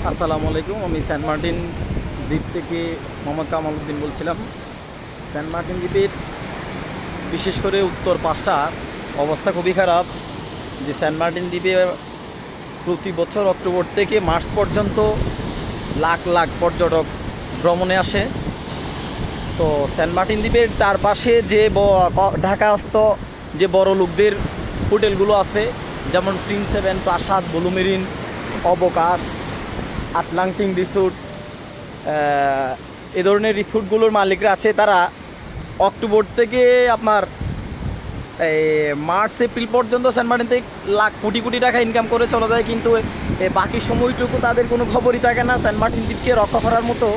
আসসালামু আলাইকুম। আমি সেন্ট মার্টিন দ্বীপ থেকে মোহাম্মদ কামাল উদ্দিন বলছিলাম। সেন্ট মার্টিন দ্বীপের বিশেষ করে উত্তর পাশটা অবস্থা খুবই খারাপ। যে সেন্ট মার্টিন দ্বীপে প্রতি বছর অক্টোবর থেকে মার্চ পর্যন্ত লাখ লাখ পর্যটক ভ্রমণে আসে। তো সেন্ট মার্টিন দ্বীপের চারপাশে যে ঢাকাস্থ যে বড় লোকদের হোটেলগুলো আছে, যেমন প্রিন্স 7, প্রাসাদ, ব্লু মেরিন, অবকাশ, আটলান্টিং রিসোর্ট, এ ধরনের রিসোর্টগুলোর মালিকরা আছে, তারা অক্টোবর থেকে আপনার মার্চ এপ্রিল পর্যন্ত সেন্ট মার্টিন থেকে লাখ কোটি কোটি টাকা ইনকাম করে চলে যায়, কিন্তু বাকি সময়টুকু তাদের কোনো খবরই থাকে না সেন্ট মার্টিন দ্বীপকে রক্ষা করার মতো,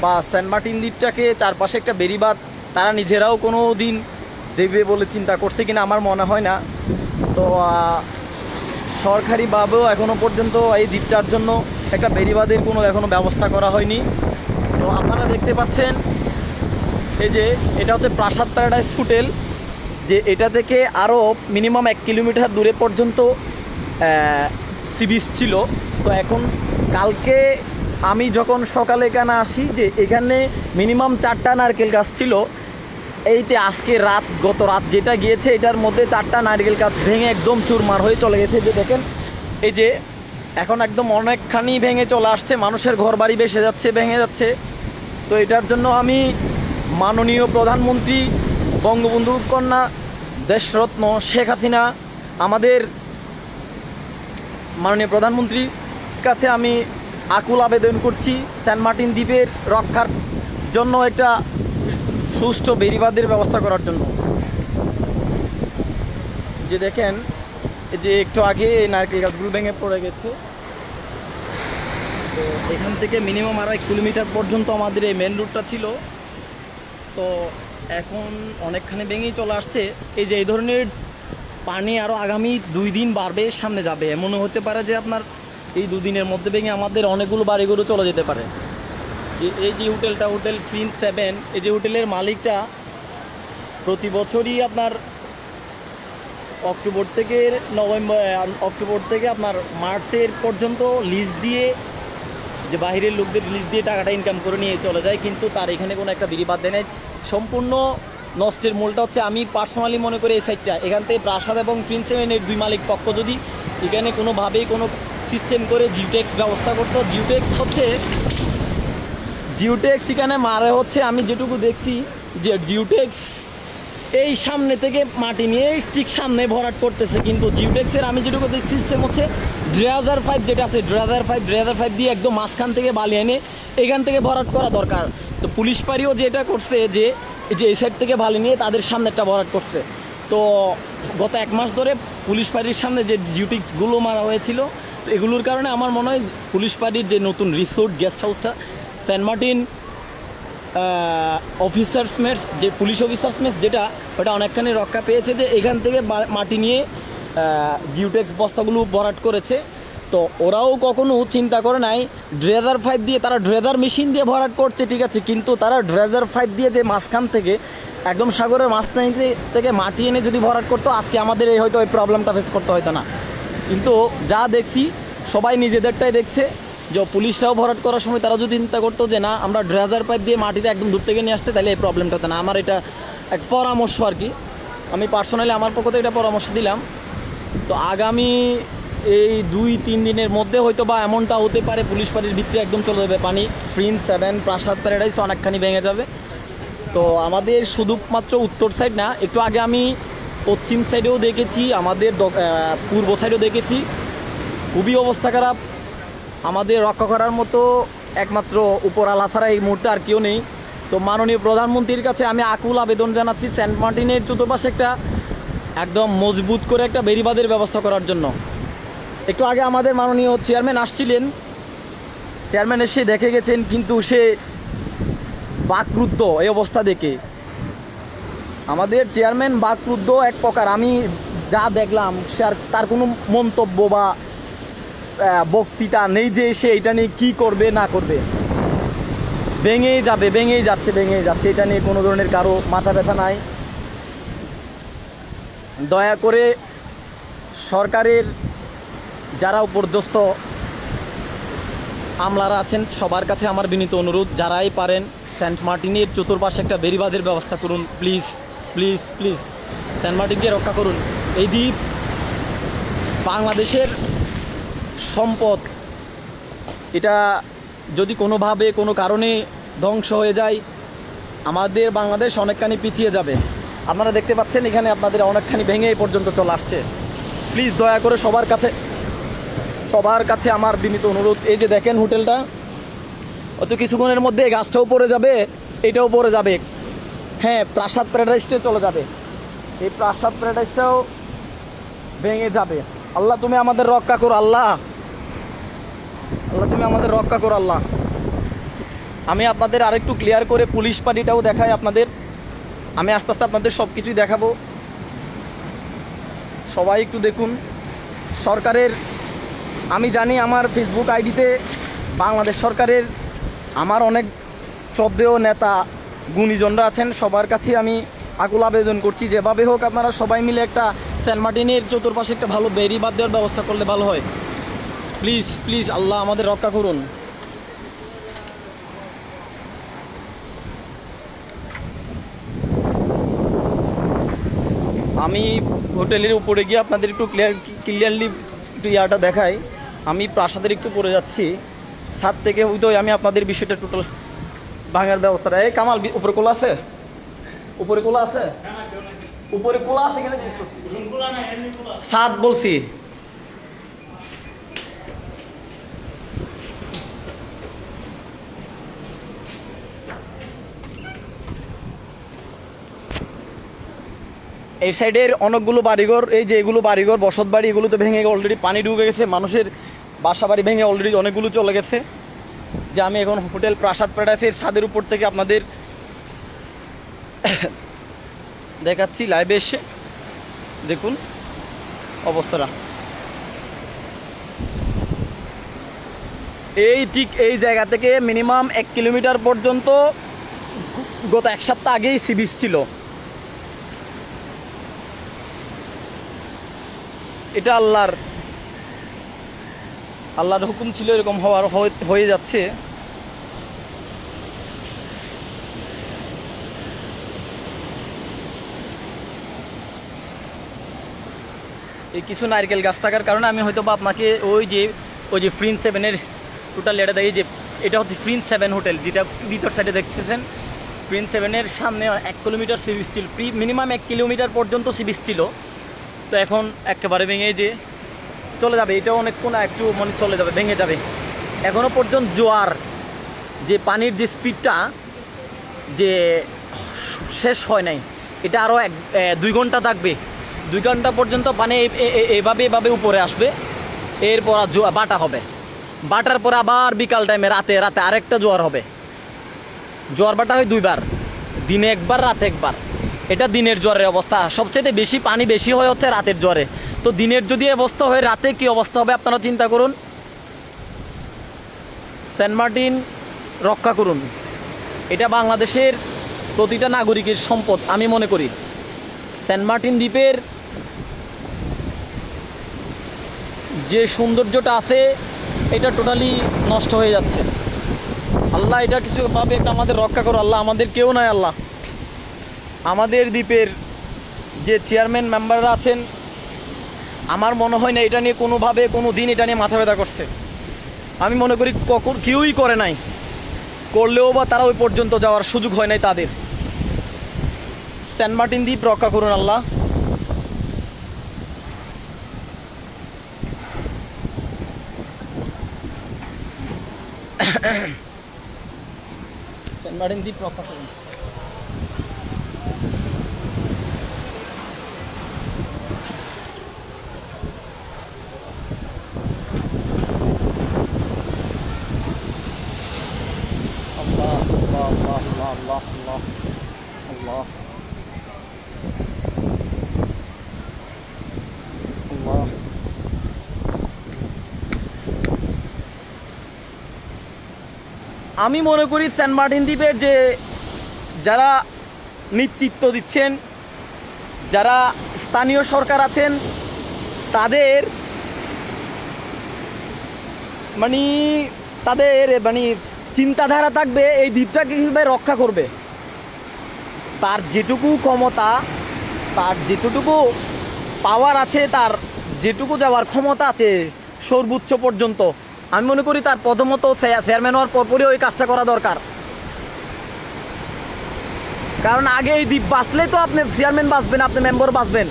বা সেন্ট মার্টিন দ্বীপটাকে চারপাশে একটা বেড়িবাঁধ তারা নিজেরাও কোনো দিন দেখবে বলে চিন্তা করছে কিনা আমার মনে হয় না। তো সরকারিভাবেও এখনও পর্যন্ত এই দ্বীপটার জন্য একটা বেড়িবাঁধের কোনো এখনও ব্যবস্থা করা হয়নি। তো আপনারা দেখতে পাচ্ছেন এই যে এটা হচ্ছে প্রাসাদ প্যারাডাইস হোটেল, যে এটা থেকে আরও মিনিমাম 1 কিলোমিটার দূরে পর্যন্ত সি বিচ ছিল। তো এখন কালকে আমি যখন সকালে এখানে আসি, যে এখানে মিনিমাম 4টা নারকেল গাছ ছিল। এইতে আজকে গত রাত যেটা গিয়েছে, এটার মধ্যে 4টা নারকেল গাছ ভেঙে একদম চুরমার হয়ে চলে গেছে। যে দেখেন এই যে এখন একদম অনেকখানি ভেঙে চলে আসছে, মানুষের ঘর বাড়ি ভেসে যাচ্ছে, ভেঙে যাচ্ছে। তো এটার জন্য আমি মাননীয় প্রধানমন্ত্রী বঙ্গবন্ধু কন্যা দেশরত্ন শেখ হাসিনা, আমাদের মাননীয় প্রধানমন্ত্রীর কাছে আমি আকুল আবেদন করছি সেন্ট মার্টিন দ্বীপের রক্ষার জন্য একটা সুষ্ঠু বেড়িবাঁধের ব্যবস্থা করার জন্য। যে দেখেন এই যে একটু আগে নারকেল গাছগুলো ভেঙে পড়ে গেছে। তো এখান থেকে মিনিমাম আরও 1 কিলোমিটার পর্যন্ত আমাদের এই মেন রুটটা ছিল। তো এখন অনেকখানি ভেঙেই চলে আসছে। এই যে এই ধরনের পানি আরও আগামী 2 দিন বাড়বে, সামনে যাবে, এমনও হতে পারে যে আপনার এই 2 দিনের মধ্যে ভেঙে আমাদের অনেকগুলো বাড়িগুলো চলে যেতে পারে। যে এই যে হোটেলটা, হোটেল প্রিন্স 7, এই যে হোটেলের মালিকটা প্রতি বছরই আপনার অক্টোবর থেকে আপনার মার্চের পর্যন্ত লিজ দিয়ে, যে বাইরের লোকদের লিজ দিয়ে টাকাটা ইনকাম করে নিয়ে চলে যায়, কিন্তু তার এখানে কোনো একটা বেড়িবাঁধ দেয় নাই। সম্পূর্ণ নষ্টের মূলটা হচ্ছে, আমি পার্সোনালি মনে করি এই সাইডটা, এখান থেকে প্রাসাদ এবং প্রিন্স 7-এর 2 মালিক পক্ষ যদি এখানে কোনোভাবেই কোনো সিস্টেম করে জিওটেক্স ব্যবস্থা করতো। জিওটেক্স এখানে মারে হচ্ছে, আমি যেটুকু দেখছি যে জিওটেক্স এই সামনে থেকে মাটি নিয়ে ঠিক সামনে ভরাট করতেছে, কিন্তু জিওটেক্সের আমি যেটুকু দেখছি সিস্টেম হচ্ছে ড্রেজার পাইপ যেটা আছে, ড্রেজার পাইপ দিয়ে একদম মাঝখান থেকে বালি এনে এখান থেকে ভরাট করা দরকার। তো পুলিশ পাড়িও যেটা করছে, যে এই সাইড থেকে বালি নিয়ে তাদের সামনে একটা ভরাট করছে। তো গত 1 মাস ধরে পুলিশ পাড়ির সামনে যে জিওটেক্সগুলো মারা হয়েছিল, তো এগুলোর কারণে আমার মনে হয় পুলিশ পাড়ির যে নতুন রিসোর্ট গেস্ট হাউসটা সেন্ট মার্টিন অফিসার্স মেস, যে পুলিশ অফিসার্স মেস যেটা, ওটা অনেকখানি রক্ষা পেয়েছে, যে এখান থেকে মাটি নিয়ে জিওটেক্স বস্তাগুলো ভরাট করেছে। তো ওরাও কখনো চিন্তা করে নাই ড্রেজার পাইপ দিয়ে, তারা ড্রেজার মেশিন দিয়ে ভরাট করছে ঠিক আছে, কিন্তু তারা ড্রেজার পাইপ দিয়ে যে মাঝখান থেকে একদম সাগরের মাঝখান থেকে মাটি এনে যদি ভরাট করতো, আজকে আমাদের হয়তো ওই প্রবলেমটা ফেস করতে হতো না। কিন্তু যা দেখছি সবাই নিজেদেরটাই দেখছে, যে পুলিশরাও ভরাট করার সময় তারা যদি চিন্তা করতো যে না আমরা ড্রেজার পাইপ দিয়ে মাটিতে একদম দূর থেকে নিয়ে আসতে, তাহলে এই প্রবলেমটা হতো না। আমার এটা এক পরামর্শ আর কি, আমি পার্সোনালি আমার পক্ষ থেকে এটা পরামর্শ দিলাম। তো আগামী এই 2-3 দিনের মধ্যে হয়তো বা এমনটা হতে পারে, পুলিশ পাড়ির ভিতরে একদম চলে যাবে পানি, প্রিন্স 7, প্রাসাদ প্যারাডাইস অনেকখানি ভেঙে যাবে। তো আমাদের শুধুমাত্র উত্তর সাইড না, একটু আগে আমি পশ্চিম সাইডেও দেখেছি, আমাদের পূর্ব সাইডেও দেখেছি, খুবই অবস্থা খারাপ। আমাদের রক্ষা করার মতো একমাত্র উপরআলা ছাড়া এই মুহূর্তে আর কেউ নেই। তো মাননীয় প্রধানমন্ত্রীর কাছে আমি আকুল আবেদন জানাচ্ছি সেন্ট মার্টিনের চতুর্পাশে একটা একদম মজবুত করে একটা বেড়িবাঁধের ব্যবস্থা করার জন্য। একটু আগে আমাদের মাননীয় চেয়ারম্যান আসছিলেন, চেয়ারম্যান এসে দেখে গেছেন, কিন্তু সে বাকরুদ্ধ এই অবস্থা দেখে। আমাদের চেয়ারম্যান বাকরুদ্ধ এক প্রকার, আমি যা দেখলাম সে আর তার কোনো মন্তব্য বা বক্তৃতা নেই যে সে এটা নিয়ে কী করবে না করবে, ভেঙেই যাচ্ছে, এটা নিয়ে কোনো ধরনের কারো মাথা ব্যথা নাই। দয়া করে সরকারের যারা উপর্যস্ত আমলারা আছেন, সবার কাছে আমার বিনীত অনুরোধ, যারাই পারেন সেন্ট মার্টিনের চতুর্পাশে একটা বেড়িবাঁধের ব্যবস্থা করুন প্লিজ প্লিজ প্লিজ। সেন্ট মার্টিনকে রক্ষা করুন। এই দ্বীপ বাংলাদেশের সম্পদ, এটা যদি কোনোভাবে কোনো কারণে ধ্বংস হয়ে যায় আমাদের বাংলাদেশ অনেকখানি পিছিয়ে যাবে। আপনারা দেখতে পাচ্ছেন এখানে আপনাদের অনেকখানি ভেঙে এই পর্যন্ত চলে আসছে। প্লিজ দয়া করে সবার কাছে আমার বিনীত অনুরোধ। এই যে দেখেন হোটেলটা, অত কিছুক্ষণের মধ্যে গাছটাও পড়ে যাবে, এটাও পড়ে যাবে। হ্যাঁ, প্রাসাদ প্যারাডাইসটা চলে যাবে, এই প্রাসাদ প্যারাডাইসটাও ভেঙে যাবে। আল্লাহ তুমি আমাদের রক্ষা করো, আল্লাহ তুমি আমাদের রক্ষা করো আল্লাহ। আমি আপনাদের আরেকটু ক্লিয়ার করে পুলিশ পার্টিটাও দেখাই আপনাদের। আমি আস্তে আস্তে আপনাদের সব কিছুই দেখাবো, সবাই একটু দেখুন। সরকারের, আমি জানি আমার ফেসবুক আইডিতে বাংলাদেশ সরকারের আমার অনেক শ্রদ্ধেয় নেতা গুণীজনরা আছেন, সবার কাছে আমি আকুল আবেদন করছি যেভাবে হোক আপনারা সবাই মিলে একটা সেন্ট মার্টিনের চতুর্পাশে একটা ভালো বেড়িবাঁধ দেওয়ার ব্যবস্থা করলে ভালো হয়। প্লিজ প্লিজ আল্লাহ আমাদের রক্ষা করুন। আমি হোটেলের উপরে গিয়ে আপনাদের একটু ক্লিয়ারলি একটু ইয়াটা দেখাই। আমি প্রাসাদের একটু পরে যাচ্ছি ছাদ থেকে, ওই তো আমি আপনাদের বিষয়টা টোটাল ভাঙার ব্যবস্থাটা। এই কামাল, উপরে কোলা আছে? উপরে কোলা আছে? উপরে কোলা আছে কিনা ছাদ বলছি। এই সাইডের অনেকগুলো বাড়িঘর, এই যে এগুলো বাড়িঘর বসত বাড়ি, এগুলো তো ভেঙে অলরেডি পানি ঢুকে গেছে, মানুষের বাসা বাড়ি ভেঙে অলরেডি অনেকগুলো চলে গেছে। যে আমি এখন হোটেল প্রাসাদ প্যারাডাইসের ছাদের উপর থেকে আপনাদের দেখাচ্ছি লাইভে এসে। দেখুন অবস্থাটা, এই ঠিক এই জায়গা থেকে মিনিমাম 1 কিলোমিটার পর্যন্ত গত 1 সপ্তাহ আগেই সি বিচ ছিল। এটা আল্লাহর হুকুম ছিল, এরকম হয়ে যাচ্ছে। এই কিছু নারকেল গাছ থাকার কারণে আমি হয়তো বা আপনাকে ওই যে প্রিন্স 7-এর টোটাল এটা দেখি, যে এটা হচ্ছে প্রিন্স 7 হোটেল, যেটা ভিতর সাইডে দেখতেছেন। প্রিন্স 7-এর সামনে 1 কিলোমিটার সি বিচ ছিল, মিনিমাম 1 কিলোমিটার পর্যন্ত সি বিচ ছিল। তো এখন একেবারে ভেঙে যে চলে যাবে, এটা অনেকক্ষণ একটু মানে চলে যাবে, ভেঙে যাবে। এখনও পর্যন্ত জোয়ার, যে পানির যে স্পিডটা যে শেষ হয় নাই, এটা আরও 2 ঘন্টা থাকবে। 2 ঘন্টা পর্যন্ত পানি এভাবে উপরে আসবে। এরপর বাটা হবে, বাটার পরে আবার বিকাল টাইমে রাতে আরেকটা জোয়ার হবে। জোয়ার বাটা হয় 2 বার, দিনে 1 বার, রাতে 1 বার। এটা দিনের জোয়ারের অবস্থা। সবচেয়ে বেশি পানি বেশি হয় হচ্ছে রাতের জোয়ারে। তো দিনের যদি অবস্থা হয়, রাতে কি অবস্থা হবে আপনারা চিন্তা করুন। সেন্ট মার্টিন রক্ষা করুন, এটা বাংলাদেশের প্রতিটা নাগরিকের সম্পদ। আমি মনে করি সেন্ট মার্টিন দ্বীপের যে সৌন্দর্যটা আছে এটা টোটালি নষ্ট হয়ে যাচ্ছে। আল্লাহ এটা কিছুভাবে একটা আমাদের রক্ষা করো আল্লাহ, আমাদের কেউ নাই আল্লাহ। আমাদের দ্বীপের যে চেয়ারম্যান মেম্বাররা আছেন, আমার মনে হয় না এটা নিয়ে কোনোভাবে কোনো দিন এটা নিয়ে মাথা ব্যথা করছে। আমি মনে করি কেউই করে নাই, করলেও বা তারা ওই পর্যন্ত যাওয়ার সুযোগ হয় নাই তাদের। সেন্ট মার্টিন দ্বীপ রক্ষা করুন আল্লাহ। সেন্ট মার্টিন দ্বীপ রক্ষা করুন। আল্লাহ আল্লাহ আল্লাহ আল্লাহ আল্লাহ আল্লাহ আল্লাহ। আমি মনে করি সেন্ট মার্টিন দ্বীপের যে যারা নেতৃত্ব দিচ্ছেন, যারা স্থানীয় সরকার আছেন, তাদের মানে তাদের মানে চিন্তাধারা থাকবে এই দ্বীপটাকে কীভাবে রক্ষা করবে। তার যেটুকু ক্ষমতা, তার যেটুকু পাওয়ার আছে, তার যেটুকু যাওয়ার ক্ষমতা আছে সর্বোচ্চ পর্যন্ত, আমি মনে করি তার প্রথমত চেয়ারম্যান হওয়ার পরপরই ওই কাজটা করা দরকার। কারণ আগে এই দ্বীপ বাঁচলেই তো আপনি চেয়ারম্যান বাঁচবেন, আপনি মেম্বার বাঁচবেন,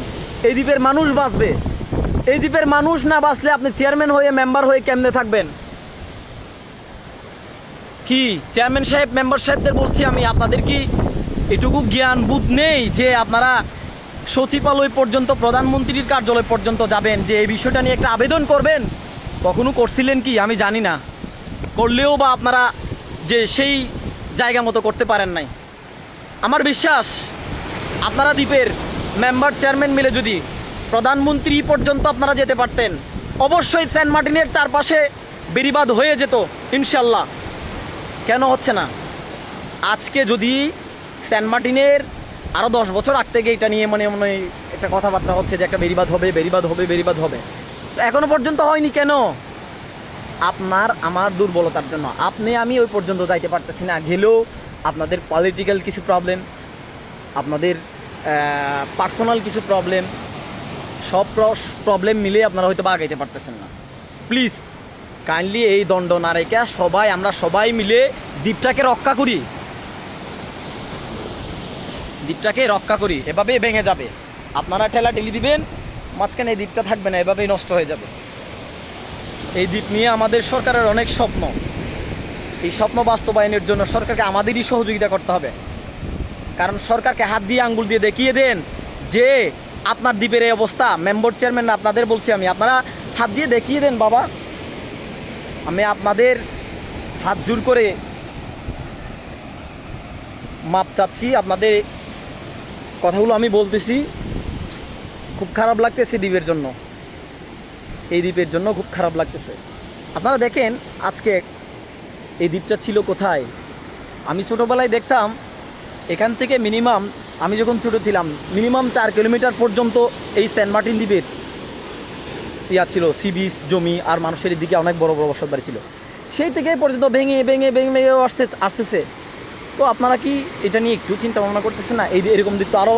এই দ্বীপের মানুষ বাঁচবে। এই দ্বীপের মানুষ না বাঁচলে আপনি চেয়ারম্যান হয়ে মেম্বার হয়ে কেমনে থাকবেন? কি চেয়ারম্যান সাহেব, মেম্বার সাহেবদের বলছি আমি, আপনাদের কি এটুকু জ্ঞান বুধ নেই যে আপনারা সচিবালয় পর্যন্ত, প্রধানমন্ত্রীর কার্যালয় পর্যন্ত যাবেন, যে এই বিষয়টা নিয়ে একটা আবেদন করবেন? কখনো করছিলেন কি আমি জানি না, করলেও বা আপনারা যে সেই জায়গা মতো করতে পারেন নাই। আমার বিশ্বাস আপনারা দ্বীপের মেম্বার চেয়ারম্যান মিলে যদি প্রধানমন্ত্রী পর্যন্ত আপনারা যেতে পারতেন, অবশ্যই সেন্ট মার্টিনের চারপাশে বেড়িবাঁধ হয়ে যেত ইনশাল্লাহ। কেন হচ্ছে না? আজকে যদি সেন্ট মার্টিনের আরও 10 বছর আগ থেকে এটা নিয়ে মনে একটা কথাবার্তা হচ্ছে যে একটা বেড়িবাঁধ হবে, বেড়িবাঁধ হবে, বেড়িবাঁধ হবে, তো এখনো পর্যন্ত হয়নি কেন? আপনার আমার দুর্বলতার জন্য। আপনি আমি ওই পর্যন্ত যাইতে পারতেছি না, গেলেও আপনাদের পলিটিক্যাল কিছু প্রবলেম, আপনাদের পার্সোনাল কিছু প্রবলেম, সব প্রবলেম মিলে আপনারা হয়তো বা আগাইতে পারতেছেন না। প্লিজ কাইন্ডলি এই দণ্ড না রেখে আমরা সবাই মিলে দ্বীপটাকে রক্ষা করি, দ্বীপটাকে রক্ষা করি। এভাবেই ভেঙে যাবে, আপনারা ঠেলা ঠেলি দিবেন, মাঝখানে এই দ্বীপটা থাকবে না, এভাবেই নষ্ট হয়ে যাবে। এই দ্বীপ নিয়ে আমাদের সরকারের অনেক স্বপ্ন, এই স্বপ্ন বাস্তবায়নের জন্য সরকারকে আমাদেরই সহযোগিতা করতে হবে। কারণ সরকারকে হাত দিয়ে আঙ্গুল দিয়ে দেখিয়ে দেন যে আপনার দ্বীপের এই অবস্থা। মেম্বার চেয়ারম্যান না, আপনাদের বলছি আমি, আপনারা হাত দিয়ে দেখিয়ে দেন বাবা। আমি আপনাদের হাত জোর করে মাপ চাচ্ছি, আপনাদের কথাগুলো আমি বলতেছি, খুব খারাপ লাগতেছে দ্বীপের জন্য, এই দ্বীপের জন্য খুব খারাপ লাগতেছে। আপনারা দেখেন আজকে এই দ্বীপটা ছিল কোথায়? আমি ছোটোবেলায় দেখতাম এখান থেকে মিনিমাম, আমি যখন ছোটো ছিলাম, মিনিমাম 4 কিলোমিটার পর্যন্ত এই সেন্ট মার্টিন দ্বীপের ছিল, সি বিচ, জমি, আর মানুষের দিকে অনেক বড় বড় বসত বাড়ি ছিল। সেই থেকে পর্যন্ত ভেঙে ভেঙে ভেঙে ভেঙে আসতেছে। তো আপনারা কি এটা নিয়ে একটু চিন্তা ভাবনা করতেছেন না? এরকম দ্বীপ তো আরও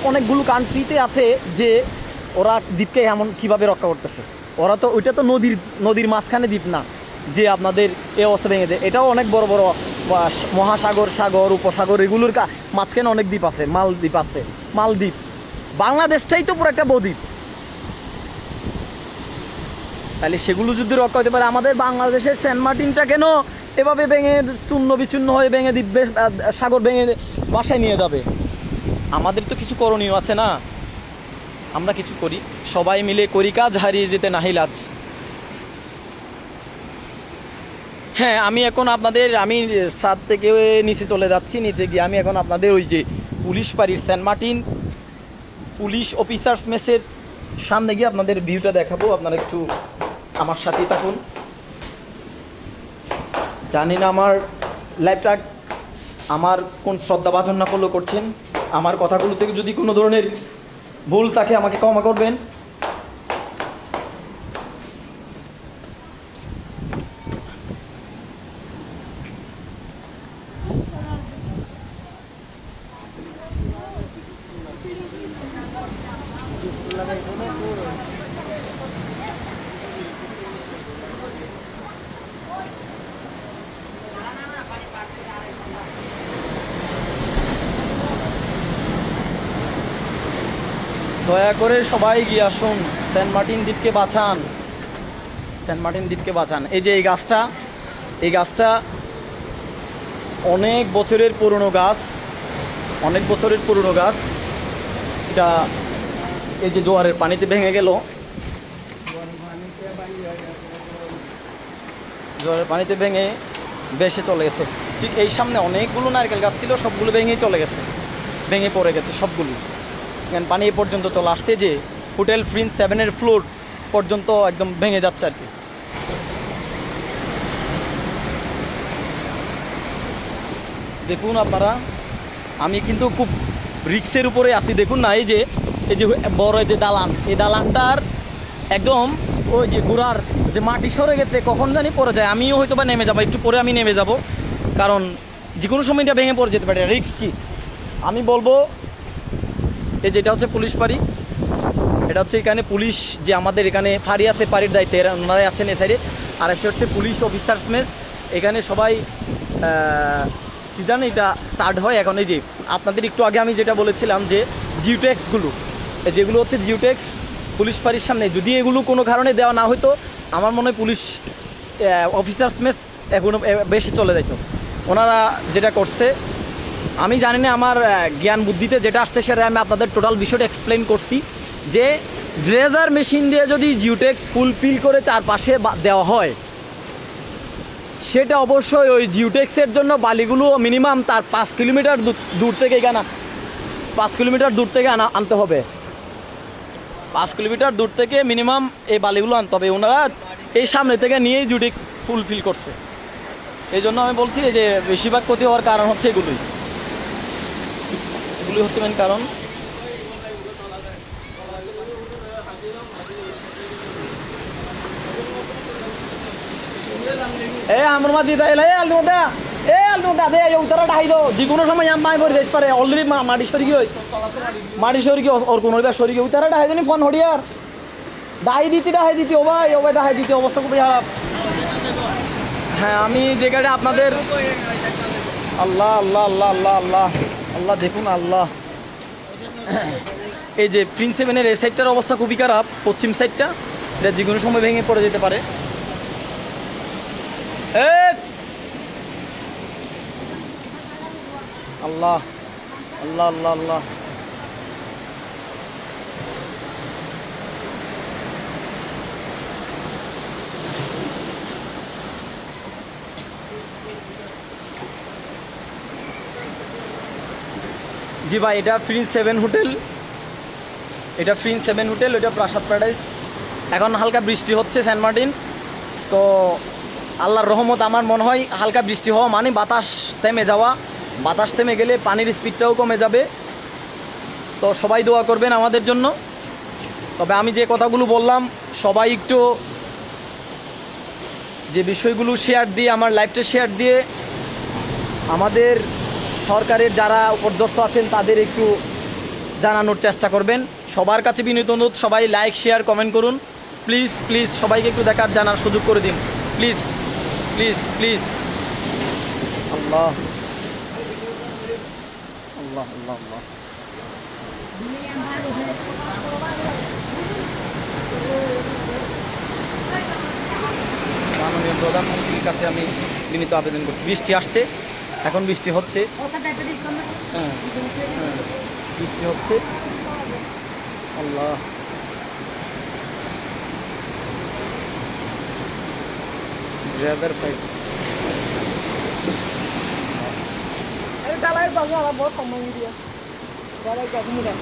অনেকগুলো কান্ট্রিতে আছে যে ওরা দ্বীপকে এমন কীভাবে রক্ষা করতেছে। ওরা তো ওইটা তো নদীর মাঝখানে দ্বীপ না যে আপনাদের এ অবস্থা ভেঙে দেয়। এটাও অনেক বড় বড় মহাসাগর, সাগর, উপসাগর, এগুলোর মাঝখানে অনেক দ্বীপ আছে, মালদ্বীপ আছে। মালদ্বীপ বাংলাদেশটাই তো পুরো একটা বদ্বীপ। তাহলে সেগুলো যদি রক্ষা হতে পারে, আমাদের বাংলাদেশের সেন্ট মার্টিনটা কেন এভাবে ভেঙে চূর্ণ বিচূর্ণ হয়ে ভেঙে দ্বীপে সাগর ভেঙে বাসায় নিয়ে যাবে? আমাদের তো কিছু করণীয় আছে না? আমরা কিছু করি, সবাই মিলে করি কাজ, হারিয়ে যেতে নাহি লাজ। হ্যাঁ, আমি এখন আমি ছাদ থেকে নিচে চলে যাচ্ছি। নিচে গিয়ে আমি এখন আপনাদের ওই যে পুলিশ পাড়ির সেন্ট মার্টিন পুলিশ অফিসার্স মেসের সামনে গিয়ে আপনাদের ভিউটা দেখাবো। আপনারা একটু আমার সাথেই থাকুন। জানি না আমার লাইভটা আমার কোন শ্রদ্ধাভাজন না ফলো করছেন। আমার কথাগুলো থেকে যদি কোনো ধরনের ভুল থাকে আমাকে ক্ষমা করবেন। দয়া করে সবাই গিয়ে আসুন, সেন্ট মার্টিন দ্বীপকে বাঁচান, সেন্ট মার্টিন দ্বীপকে বাঁচান। এই যে এই গাছটা অনেক বছরের পুরনো গাছ, অনেক বছরের পুরনো গাছ। এটা এই যে জোয়ারের পানিতে ভেঙে গেল, জোয়ারের পানিতে ভেঙে বেশে চলে গেছে। ঠিক এই সামনে অনেকগুলো নারকেল গাছ ছিল, সবগুলো ভেঙেই চলে গেছে, ভেঙে পড়ে গেছে সবগুলো। পানি এ পর্যন্ত চলে আসছে যে হোটেল প্রিন্স 7-এর ফ্লোর পর্যন্ত একদম ভেঙে যাচ্ছে আর কি। দেখুন আপনারা, আমি কিন্তু খুব রিক্সের উপরে আছি। দেখুন না, এই যে বড় যে দালান, এই দালানটার একদম ওই যে গোড়ার যে মাটি সরে গেছে, কখন জানি পড়ে যায়। আমিও হয়তো বা নেমে যাবো, একটু পরে আমি নেমে যাব, কারণ যে কোনো সময় এটা ভেঙে পড়ে যেতে পারে, রিস্ক কি। আমি বলবো এই যেটা হচ্ছে পুলিশ ফাঁড়ি, এটা হচ্ছে এখানে পুলিশ যে আমাদের এখানে ফাঁড়ি আছে, ফাঁড়ির দায়িত্বে ওনারাই আছেন এ সাইডে। আর এসে হচ্ছে পুলিশ অফিসার্স মেস, এখানে সবাই সিজন এটা স্টার্ট হয় এখন। এই যে আপনাদের একটু আগে আমি যেটা বলেছিলাম যে জিওট্যাক্সগুলো, যেগুলো হচ্ছে জিওট্যাক্স পুলিশ ফাঁড়ির সামনে, যদি এগুলো কোনো কারণে দেওয়া না হতো, আমার মনে হয় পুলিশ অফিসার্স মেস এখনো বেশি চলে যেত। ওনারা যেটা করছে, আমি জানি না, আমার জ্ঞান বুদ্ধিতে যেটা আসছে সেটা আমি আপনাদের টোটাল বিষয়টা এক্সপ্লেন করছি, যে ড্রেজার মেশিন দিয়ে যদি জিওট্যাক্স ফুলফিল করে চারপাশে দেওয়া হয়, সেটা অবশ্যই ওই জিওট্যাক্সের জন্য বালিগুলো মিনিমাম তার 5 কিলোমিটার দূর থেকে এখানে 5 কিলোমিটার দূর থেকে আনতে হবে। 5 কিলোমিটার দূর থেকে মিনিমাম এই বালিগুলো আনতে হবে। ওনারা এই সামনে থেকে নিয়েই জিওট্যাক্স ফুলফিল করছে। এই জন্য আমি বলছি যে বেশিরভাগ ক্ষতি হওয়ার কারণ হচ্ছে এগুলি হচ্ছে মেন কারণ। আমার মা দিদা এলে আলদা দে উত্তরা ডাই দো যে কোনো সময় মাই পড়ে যেতে পারে। অলরেডি মাটি সরি গিয়ে ওর কোনো সরি গিয়ে উত্তরা ডাই জানি ফোন হরিয়ার ডাই দিতি ও ভাই ডাই দিতি, অবস্থা খুবই খারাপ। হ্যাঁ, আমি যেখানে আপনাদের আল্লাহ আল্লাহ আল্লাহ আল্লাহ আল্লাহ আল্লাহ দেখুন আল্লাহ, এই যে প্রিন্স সেভেনের এই সাইডটার অবস্থা খুবই খারাপ, পশ্চিম সাইডটা, এটা যে কোনো সময় ভেঙে পড়ে যেতে পারে। আল্লাহ আল্লাহ আল্লাহ আল্লাহ, জি ভাই, এটা প্রিন্স সেভেন হোটেল, এটা প্রিন্স সেভেন হোটেল, ওইটা প্রাসাদ প্যারাডাইস। এখন হালকা বৃষ্টি হচ্ছে সেন্ট মার্টিন, তো আল্লাহর রহমত, আমার মনে হয় হালকা বৃষ্টি হওয়া মানে বাতাস থেমে যাওয়া, বাতাস থেমে গেলে পানির স্পিডটাও কমে যাবে। তো সবাই দোয়া করবেন আমাদের জন্য। তবে আমি যে কথাগুলো বললাম, সবাই একটু যে বিষয়গুলো শেয়ার দিয়ে, আমার লাইভটা শেয়ার দিয়ে আমাদের সরকারের যারা উপর্যস্ত আছেন তাদের একটু জানানোর চেষ্টা করবেন। সবার কাছে বিনীত অনুরোধ, সবাই লাইক শেয়ার কমেন্ট করুন প্লিজ প্লিজ, সবাইকে একটু দেখার জানার সুযোগ করে দিন প্লিজ প্লিজ প্লিজ। আল্লাহ আল্লাহ আল্লাহ আল্লাহ, মাননীয় প্রধানমন্ত্রীর কাছে আমি বিনীত আবেদন করছি। বৃষ্টি আসছে, এখন বৃষ্টি হচ্ছে, হ্যাঁ বৃষ্টি হচ্ছে। আল্লাহ ড্রাইভার ফাইট डाला बाबू वाला बहुत कम नहीं दिया डाला क्या घूमना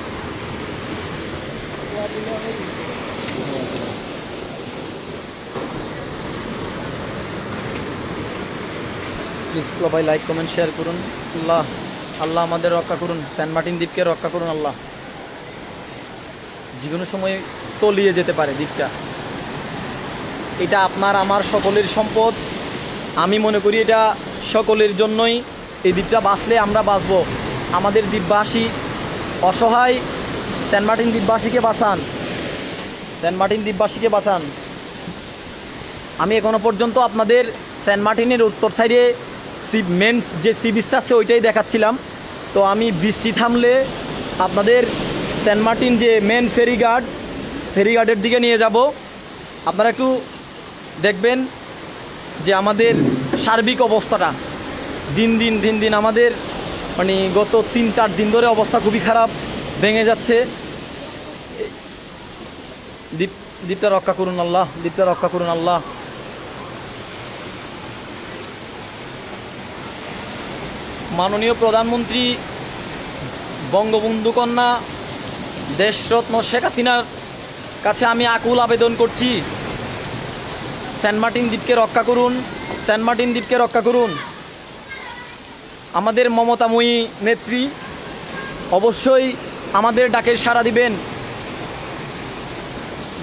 প্লিজ সবাই লাইক কমেন্ট শেয়ার করুন। আল্লাহ আল্লাহ আমাদের রক্ষা করুন, সেন্ট মার্টিন দ্বীপকে রক্ষা করুন। আল্লাহ, যে কোনো সময় তলিয়ে যেতে পারে দ্বীপটা, এটা আপনার আমার সকলের সম্পদ। আমি মনে করি এটা সকলের জন্যই, এই দ্বীপটা বাঁচলে আমরা বাঁচব। আমাদের দ্বীপবাসী অসহায়, সেন্ট মার্টিন দ্বীপবাসীকে বাঁচান, সেন্ট মার্টিন দ্বীপবাসীকে বাঁচান। আমি এখনো পর্যন্ত আপনাদের সেন্ট মার্টিনের উত্তর সাইডে মেন যে সি বিচটা আছে ওইটাই দেখাচ্ছিলাম। তো আমি বৃষ্টি থামলে আপনাদের সেন্ট মার্টিন যে মেন ফেরিঘাটের দিকে নিয়ে যাব। আপনারা একটু দেখবেন যে আমাদের সার্বিক অবস্থাটা দিন দিন আমাদের মানে গত 3-4 দিন ধরে অবস্থা খুবই খারাপ, ভেঙে যাচ্ছে। দ্বীপটা রক্ষা করুন আল্লাহ, দ্বীপটা রক্ষা করুন আল্লাহ। মাননীয় প্রধানমন্ত্রী বঙ্গবন্ধু কন্যা দেশরত্ন শেখ হাসিনার কাছে আমি আকুল আবেদন করছি, সেন্ট মার্টিন দ্বীপকে রক্ষা করুন, সেন্ট মার্টিন দ্বীপকে রক্ষা করুন। আমাদের মমতাময়ী নেত্রী অবশ্যই আমাদের ডাকের সাড়া দিবেন।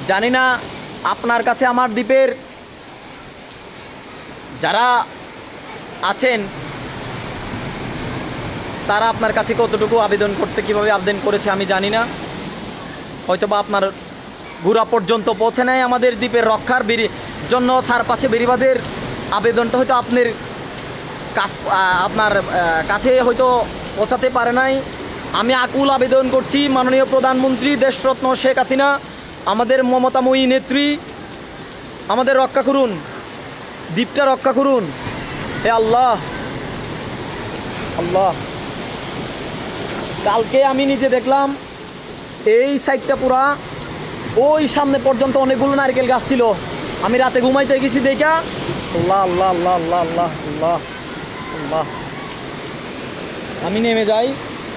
জানি না আপনার কাছে আমার দ্বীপের যারা আছেন তারা আপনার কাছে কতটুকু আবেদন করতে কীভাবে আবেদন করেছে আমি জানি না, হয়তো বা আপনার ঘোরা পর্যন্ত পৌঁছে নেয় আমাদের দ্বীপের রক্ষার জন্য তার পাশে বেরিবাদের আবেদনটা হয়তো আপনার কাছে হয়তো পৌঁছাতে পারে নাই। আমি আকুল আবেদন করছি মাননীয় প্রধানমন্ত্রী দেশরত্ন শেখ হাসিনা, আমাদের মমতাময়ী নেত্রী, আমাদের রক্ষা করুন, দ্বীপটা রক্ষা করুন। হে আল্লাহ, আল্লাহ। কালকে আমি নিজে দেখলাম এই সাইডটা পুরা ওই সামনে পর্যন্ত অনেকগুলো নারকেল গাছ ছিল। আমি রাতে ঘুমাইতে গেছি দেখা, আল্লাহ আল্লাহ আল্লাহ আল্লাহ আল্লাহ আল্লাহ আল্লাহ। আমি নেমে যাই,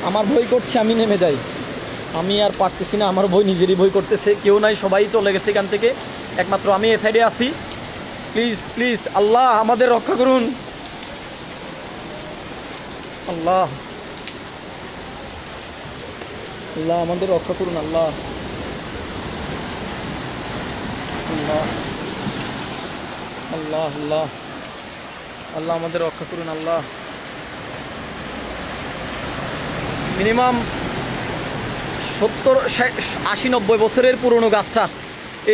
আমার ভয় করছে, আমি নেমে যাই, আমি আর পারতেছি না, আমার ভয় নিজেরই ভয় করতেছে। কেউ নাই, সবাই চলে গেছে এখান থেকে, একমাত্র আমি এ সাইডে আছি। প্লিজ প্লিজ আল্লাহ আমাদের রক্ষা করুন, আল্লাহ আল্লাহ আমাদের রক্ষা করুন, আল্লাহ আল্লাহ আল্লাহ আল্লাহ আল্লাহ আমাদের রক্ষা করুন, আল্লাহ। মিনিমাম 70-80-90 বছরের পুরনো গাছটা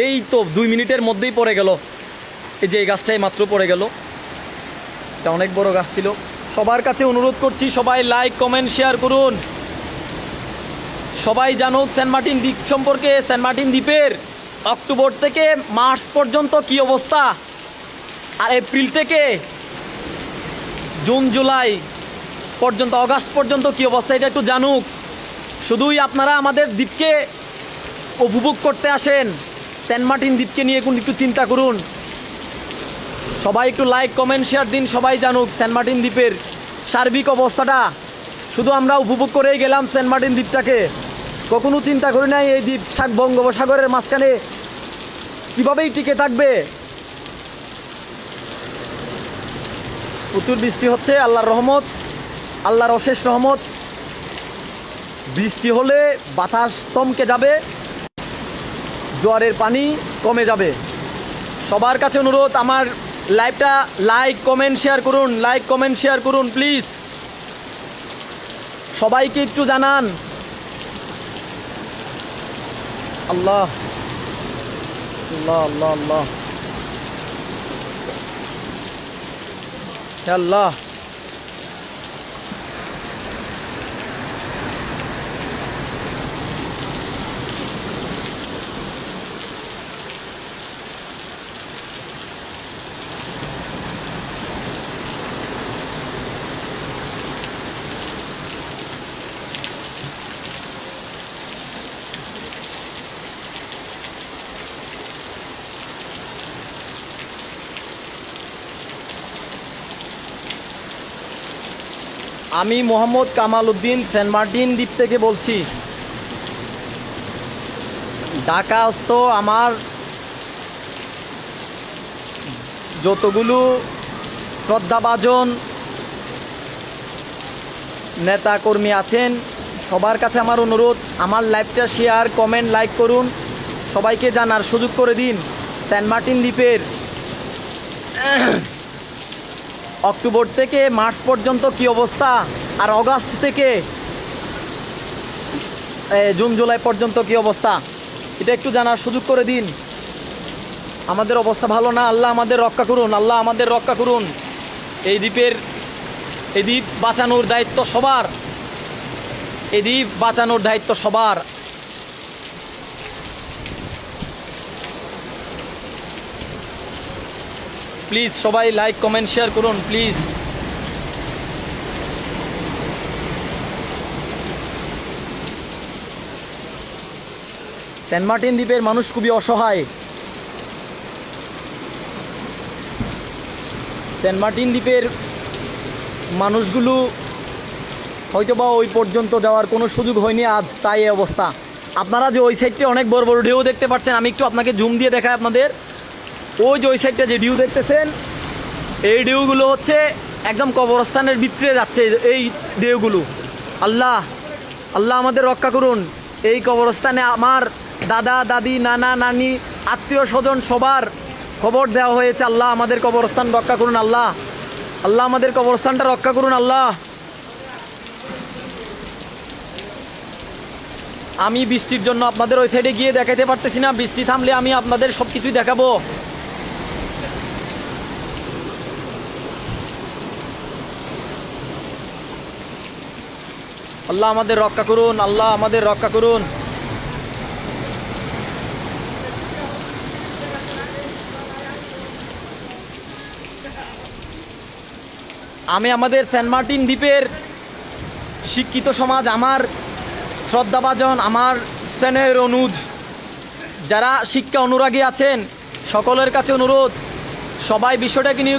এই তো 2 মিনিটের মধ্যেই পড়ে গেল। এই যে এই গাছটাই মাত্র পড়ে গেল, এটা অনেক বড় গাছ ছিল। সবার কাছে অনুরোধ করছি, সবাই লাইক কমেন্ট শেয়ার করুন, সবাই জানুক সেন্ট মার্টিন দ্বীপ সম্পর্কে। সেন্ট মার্টিন দ্বীপের অক্টোবর থেকে মার্চ পর্যন্ত কি অবস্থা, আর এপ্রিল থেকে জুন জুলাই পর্যন্ত, অগাস্ট পর্যন্ত কি অবস্থা, এটা একটু জানুক। শুধুই আপনারা আমাদের দ্বীপকে উপভোগ করতে আসেন, সেন্ট মার্টিন দ্বীপকে নিয়ে একটু চিন্তা করুন। সবাই একটু লাইক কমেন্ট শেয়ার দিন, সবাই জানুক সেন্ট মার্টিন দ্বীপের সার্বিক অবস্থাটা। শুধু আমরা উপভোগ করেই গেলাম সেন্ট মার্টিন দ্বীপটাকে, কখনো চিন্তা করি নাই এই দ্বীপ বঙ্গোপসাগরের মাঝখানে কীভাবেই টিকে থাকবে। প্রচুর বৃষ্টি হচ্ছে, আল্লাহর রহমত, আল্লাহর অশেষ রহমত। বৃষ্টি হলে বাতাস থমকে যাবে, জোয়ারের পানি কমে যাবে। সবার কাছে অনুরোধ, আমার লাইভটা লাইক কমেন্ট শেয়ার করুন, লাইক কমেন্ট শেয়ার করুন প্লিজ, সবাইকে একটু জানান। আল্লাহ আল্লাহ আল্লাহ আল্লাহ হে আল্লাহ। আমি মোহাম্মদ কামাল উদ্দিন সেন্ট মার্টিন দ্বীপ থেকে বলছি। ঢাকাস্থ আমার যতগুলো শ্রদ্ধাভাজন নেতাকর্মী আছেন, সবার কাছে আমার অনুরোধ, আমার লাইভটা শেয়ার কমেন্ট লাইক করুন, সবাইকে জানার সুযোগ করে দিন সেন্ট মার্টিন দ্বীপের অক্টোবর থেকে মার্চ পর্যন্ত কি অবস্থা, আর অগাস্ট থেকে জুন জুলাই পর্যন্ত কি অবস্থা, এটা একটু জানার সুযোগ করে দিন। আমাদের অবস্থা ভালো না, আল্লাহ আমাদের রক্ষা করুন, আল্লাহ আমাদের রক্ষা করুন। এই দ্বীপ বাঁচানোর দায়িত্ব সবার, এই দ্বীপ বাঁচানোর দায়িত্ব সবার। প্লিজ সবাই লাইক কমেন্ট শেয়ার করুন প্লিজ। সেন্ট মার্টিন দ্বীপের মানুষ খুবই অসহায়। সেন্ট মার্টিন দ্বীপের মানুষগুলো হয়তোবা ওই পর্যন্ত যাওয়ার কোনো সুযোগ হয়নি আজ, তাই এই অবস্থা। আপনারা যে ওই সাইডে অনেক বড় বড় ঢেউ দেখতে পাচ্ছেন, আমি একটু আপনাকে জুম দিয়ে দেখাই আপনাদের। ওই যে ওই সাইডটা যে ঢেউ দেখতেছেন, এই ঢেউগুলো হচ্ছে একদম কবরস্থানের ভিতরে যাচ্ছে এই ঢেউগুলো। আল্লাহ আল্লাহ আমাদের রক্ষা করুন। এই কবরস্থানে আমার দাদা দাদি নানা নানি আত্মীয় স্বজন সবার খবর দেওয়া হয়েছে, আল্লাহ আমাদের কবরস্থান রক্ষা করুন আল্লাহ, আল্লাহ আমাদের কবরস্থানটা রক্ষা করুন আল্লাহ। আমি বৃষ্টির জন্য আপনাদের ওই সাইডে গিয়ে দেখাতে পারতেছি না, বৃষ্টি থামলে আমি আপনাদের সব কিছুই দেখাবো। আল্লাহ আমাদের রক্ষা করুন, আল্লাহ আমাদের রক্ষা করুন। আমি আমাদের সেন্ট মার্টিন দ্বীপের শিক্ষিত সমাজ, আমার শ্রদ্ধাভাজন, আমার স্নেহের অনুরোধ, যারা শিক্ষা অনুরাগী আছেন সকলের কাছে অনুরোধ, সবাই বিষয়টাকে নিয়ে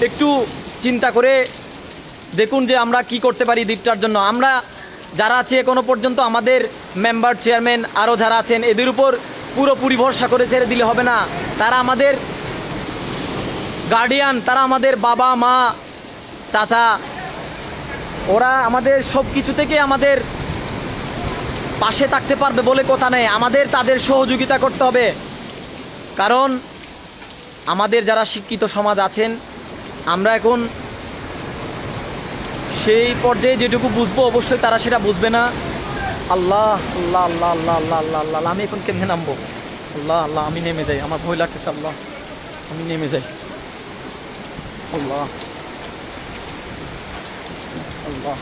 একটু চিন্তা করে দেখুন যে আমরা কি করতে পারি দ্বীপটার জন্য। আমরা যারা আছি এখনো পর্যন্ত, আমাদের মেম্বার, চেয়ারম্যান আরও যারা আছেন, এদের উপর পুরোপুরি ভরসা করে ছেড়ে দিলে হবে না। তারা আমাদের গার্ডিয়ান, তারা আমাদের বাবা মা চাচা, ওরা আমাদের সব কিছু থেকে আমাদের পাশে থাকতে পারবে বলে কথা নেই। আমাদের তাদের সহযোগিতা করতে হবে, কারণ আমাদের যারা শিক্ষিত সমাজ আছেন, আমরা এখন সেই পর্যায়ে যেটুকু বুঝবো অবশ্যই তারা সেটা বুঝবে না। আল্লাহ আল্লাহ আল্লাহ আল্লাহ আল্লাহ আল্লাহ আল্লাহ, আমি এখন কেমনে নামবো? আল্লাহ আল্লাহ, আমি নেমে যাই, আমার ভয় লাগতেছে। আল্লাহ, আমি নেমে যাই। আল্লাহ আল্লাহ,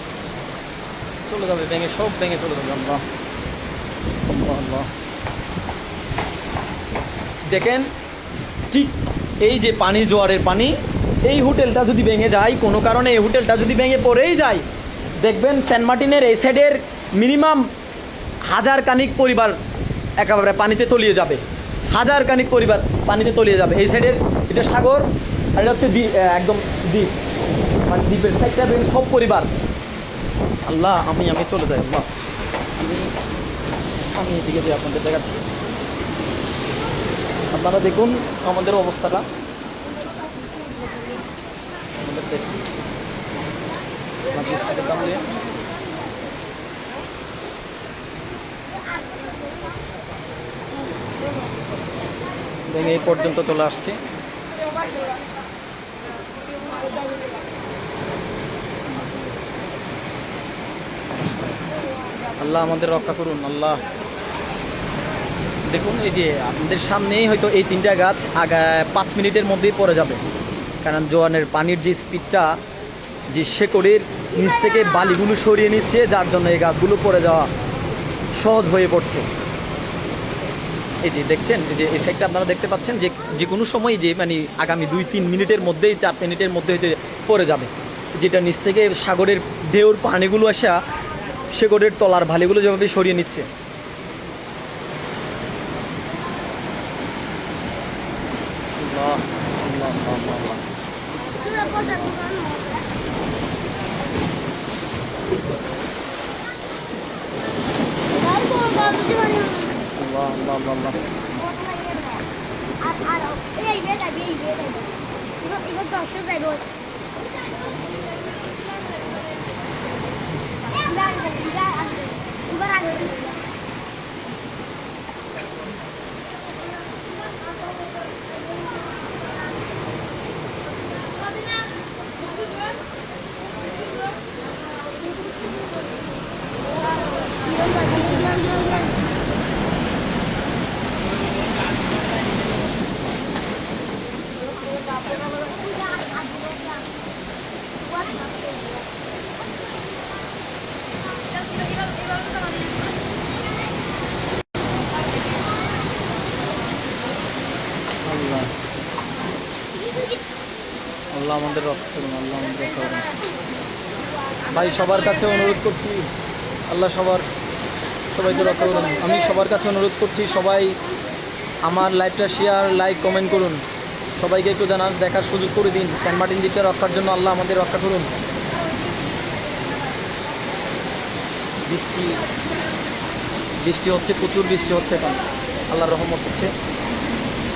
চলে যাবে ভেঙে, সব ভেঙে চলে যাবে। আল্লাহ আল্লাহ আল্লাহ, দেখেন ঠিক এই যে পানি, জোয়ারের পানি, এই হোটেলটা যদি ভেঙে যায় কোনো কারণে, এই হোটেলটা যদি ভেঙে পড়েই যায়, দেখবেন সেন্ট মার্টিনের এই সাইডের মিনিমাম 1000 কানিক পরিবার একেবারে পানিতে তলিয়ে যাবে। 1000 কানিক পরিবার পানিতে তলিয়ে যাবে। এই সাইডের এটা সাগর, আর এটা হচ্ছে একদম দ্বীপ, মানে দ্বীপের সাইডটা সব পরিবার। আল্লাহ, আমি চলে যাই। আল্লাহ, আমি এদিকে যাই, আপনাদের দেখাচ্ছি। আপনারা দেখুন আমাদের অবস্থাটা, ভেঙে এই পর্যন্ত চলে আসছে। আল্লাহ আমাদের রক্ষা করুন আল্লাহ। দেখুন এই যে আপনাদের সামনেই হয়তো এই 3টা গাছ 5 মিনিটের মধ্যেই পড়ে যাবে, কারণ জোয়ানের পানির যে স্পিডটা, যে শেকড়ের নিচ থেকে বালিগুলো সরিয়ে নিচ্ছে, যার জন্য এই গাছগুলো পড়ে যাওয়া সহজ হয়ে পড়ছে। এই যে দেখছেন, এই যে এফেক্টটা আপনারা দেখতে পাচ্ছেন, যে যে কোনো সময় যে মানে আগামী 2-3 মিনিটের মধ্যেই, 4 মিনিটের মধ্যে হয়তো পড়ে যাবে, যেটা নিচ থেকে সাগরের ঢেউর পানিগুলো আসা শেকড়ের তলার ভালিগুলো যেভাবে সরিয়ে নিচ্ছে। আল্লাহ আল্লাহ আল্লাহ আল্লাহ, আল্লাহ আল্লাহ আল্লাহ আল্লাহ। আল্লাহ আমাদের রক্ষা করুন, আল্লাহ আমাদের রক্ষা করুন ভাই। সবার কাছে অনুরোধ করছি, আল্লাহ সবাইকে রক্ষা করুন। আমি সবার কাছে অনুরোধ করছি, সবাই আমার লাইভটা শেয়ার, লাইক, কমেন্ট করুন। সবাইকে একটু দেখার সুযোগ করে দিন। সেন্ট মার্টিন দ্বীপটা রক্ষার জন্য আল্লাহ আমাদের রক্ষা করুন। বৃষ্টি হচ্ছে, প্রচুর বৃষ্টি হচ্ছে এখন, আল্লাহর রহমত হচ্ছে।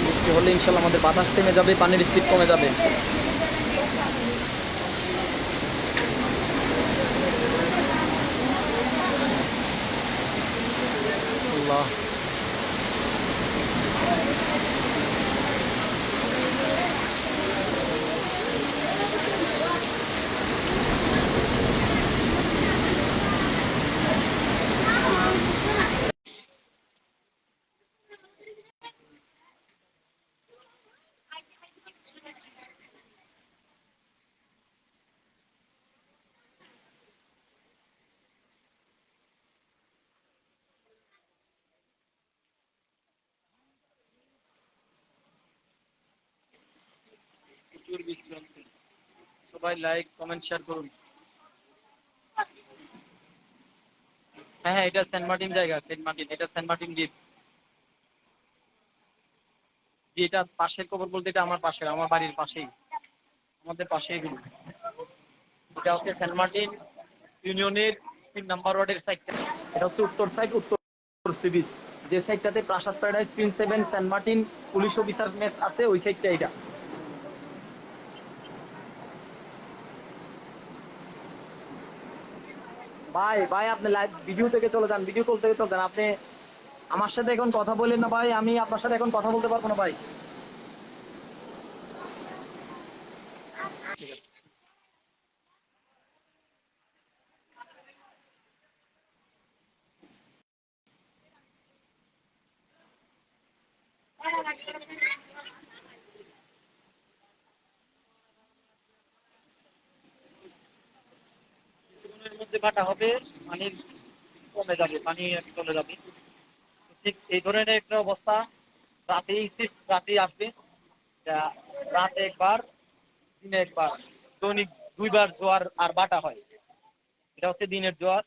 বৃষ্টি হলে ইনশাল্লাহ আমাদের বাতাস থেমে যাবে, পানির স্পিড কমে যাবে। আল্লাহ প্রচুর বৃষ্টি হচ্ছে, সবাই লাইক কমেন্ট শেয়ার করুন। হ্যাঁ হ্যাঁ, এটা সেন্ট মার্টিন জায়গা, সেন্ট মার্টিন, এটা সেন্ট মার্টিন দ্বীপ। যে এটা পাশের কবর বলতে এটা আমার পাশের, আমার বাড়ির পাশেই, আমাদের পাশেই কিন্তু। এটা হচ্ছে সেন্ট মার্টিন ইউনিয়নের 3 নম্বর ওয়ার্ডের সাইডটা। এটা হচ্ছে উত্তর সাইড, উত্তর সি বিচ, যে সাইডটাতে Prasad Paradise, prince seven, Saint Martin police officer mess আছে, ওই সাইডটা এটা। ভাই ভাই আপনি লাইভ ভিডিও থেকে চলে যান, ভিডিও কল থেকে চলে যান। আপনি আমার সাথে এখন কথা বলেন না ভাই, আমি আপনার সাথে এখন কথা বলতে পারবো না ভাই। ঠিক আছে। কিছুক্ষণের মধ্যে কাটা হবে, পানির কমে যাবে, পানি আর কি চলে যাবে। ঠিক এই ধরনের একটা অবস্থা রাতেই আসবে। যা রাতে একবার, দিনে একবার, দৈনিক 2বার জোয়ার আর বাটা হয়। এটা হচ্ছে দিনের জোয়ার,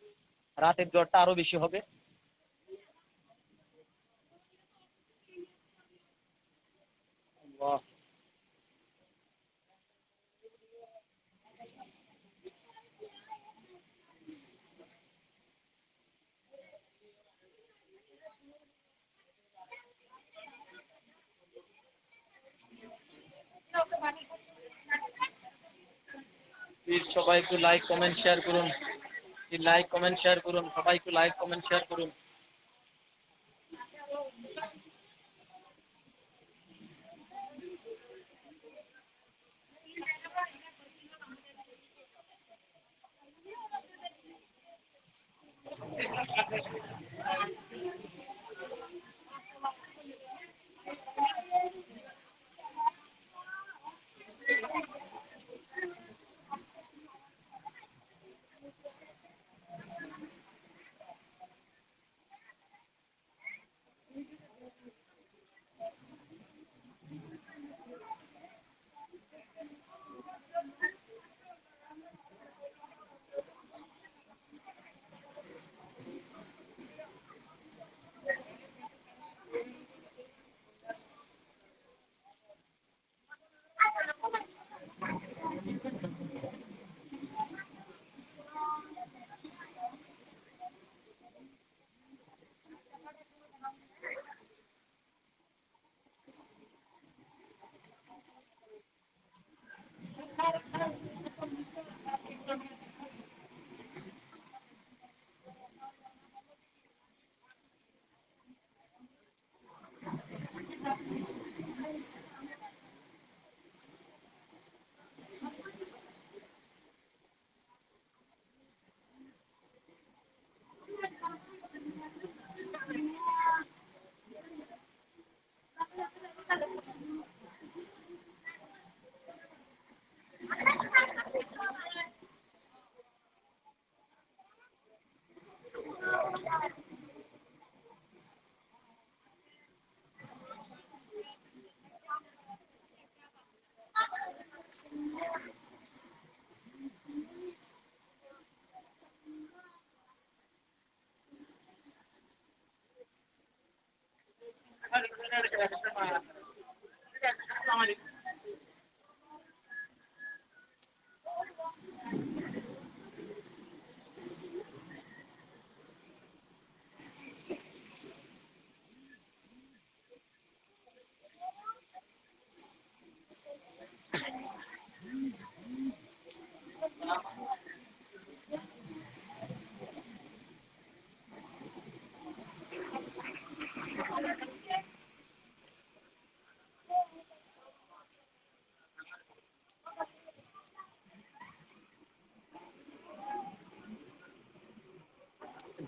রাতের জোয়ারটা আরো বেশি হবে। আল্লাহ। প্লিজ সবাই একটু লাইক কমেন্ট শেয়ার করুন, লাইক কমেন্ট শেয়ার করুন, সবাই একটু লাইক কমেন্ট শেয়ার করুন।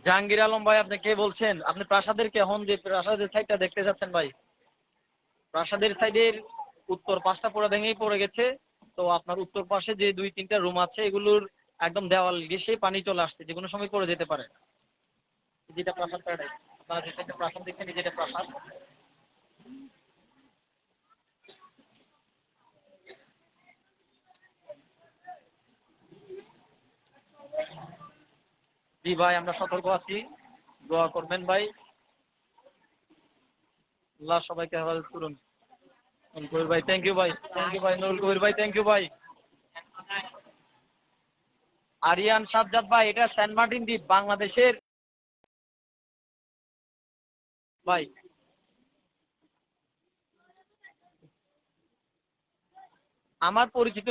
জাহাঙ্গীর আলম ভাই, আপনি কে বলছেন? আপনি প্রাসাদের কে হন যে প্রাসাদের সাইডটা দেখতে যাচ্ছেন ভাই? প্রাসাদের সাইডের উত্তর পাশটা পুরো ভেঙেই পড়ে গেছে। তো আপনার উত্তর পাশে যে 2-3টা রুম আছে, এগুলোর একদম দেওয়াল ঘেঁষে পানি চলে আসছে, যে কোনো সময় পড়ে যেতে পারে। যেটা প্রাসাদ প্যারাডাইস, আপনারা যে সাইডটা প্রাসাদ দেখছেন, যেটা প্রাসাদ। জি ভাই, আমরা সতর্ক আছি, দোয়া করবেন ভাই। আল্লাহ সবাইকে হেফাজত করুন। নুরুল কবির ভাই থ্যাংক ইউ ভাই, থ্যাংক ইউ ভাই, নুরুল কবির ভাই থ্যাংক ইউ ভাই। আরিয়ান সাজ্জাদ ভাই, এটা সেন্ট মার্টিন দ্বীপ বাংলাদেশের ভাই। আমার পরিচিত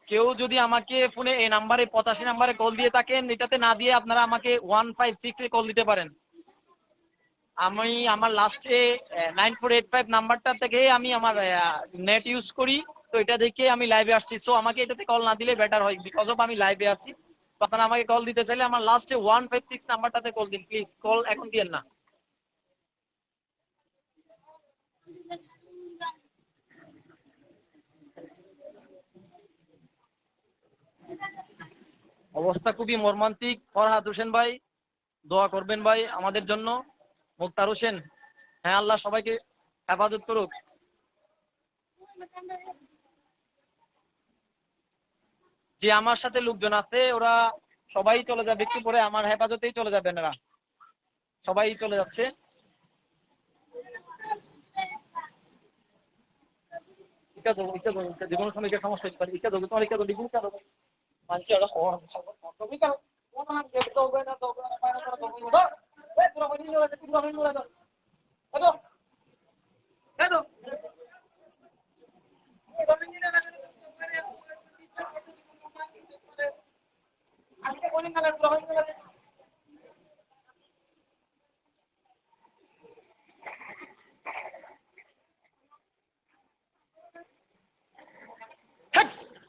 কেউ যদি আমাকে ফোনে এই নাম্বারে 85 নাম্বারে কল দিয়ে থাকেন, এটাতে না দিয়ে আপনারা আমাকে 156 এ কল দিতে পারেন। আমি আমার লাস্টে 9485 নাম্বারটা থেকে আমি আমার নেট ইউজ করি, তো এটা দেখে আমি লাইভে আসছি। সো আমাকে এটাতে কল না দিলে বেটার হয়, বিকজ অফ আমি লাইভে আছি। তো আপনারা আমাকে কল দিতে চাইলে আমার লাস্টে 156 নাম্বারটাতে কল দিন প্লিজ, কল এখন দিয়েন না। অবস্থা খুবই মর্মান্তিক। ফরহাদ হোসেন ভাই, দোয়া করবেন ভাই আমাদের জন্য। মুক্তার হোসেন, হ্যাঁ আল্লাহ সবাইকে হেফাজত করুক। যে আমার সাথে লোকজন আছে ওরা সবাই চলে যাবে, একটু পরে আমার হেফাজতেই চলে যাবেন, এরা সবাই চলে যাচ্ছে। যে কোনো সময় সমস্যা হতে পারে, ইচ্ছা দেবো তোমার, ইচ্ছা দেবো ইচ্ছা দেবো মানছি ওরা হওয়ার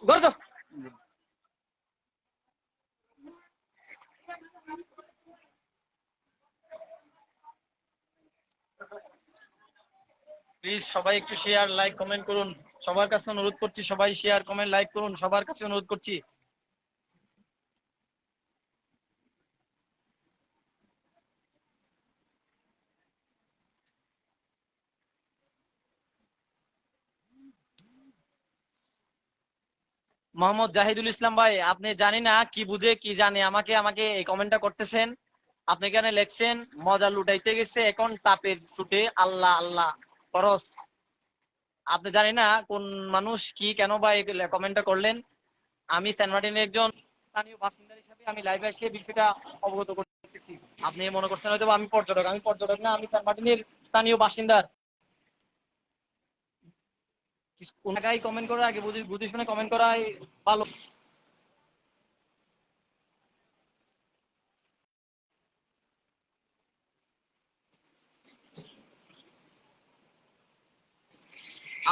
গর্দ। প্লিজ সবাই একটু শেয়ার লাইক কমেন্ট করুন, সবার কাছে অনুরোধ করছি, সবাই শেয়ার কমেন্ট লাইক করুন, সবার কাছে অনুরোধ করছি। মোহাম্মদ জাহিদুল ইসলাম ভাই, আপনি জানি না কি বুঝে কি জানে আমাকে আমাকে এই কমেন্টটা করতেছেন। আপনি এখানে লেখছেন মজা লুটাইতে গেছে এখন তাপের ছুটে আল্লাহ আল্লাহ খরচ। আপনি জানি না কোন মানুষ কি কেন ভাই কমেন্টটা করলেন। আমি সেন্ট মার্টিনের একজন স্থানীয় বাসিন্দা হিসেবে আমি লাইভে এসে বিষয়টা অবগত করতেছি। আপনি মনে করছেন হয়তো আমি পর্যটক, আমি পর্যটক না, আমি সেন্ট মার্টিনের স্থানীয় বাসিন্দা। কোন জায়গায় কমেন্ট করার আগে বুঝে বুঝে শুনে কমেন্ট করাই ভালো।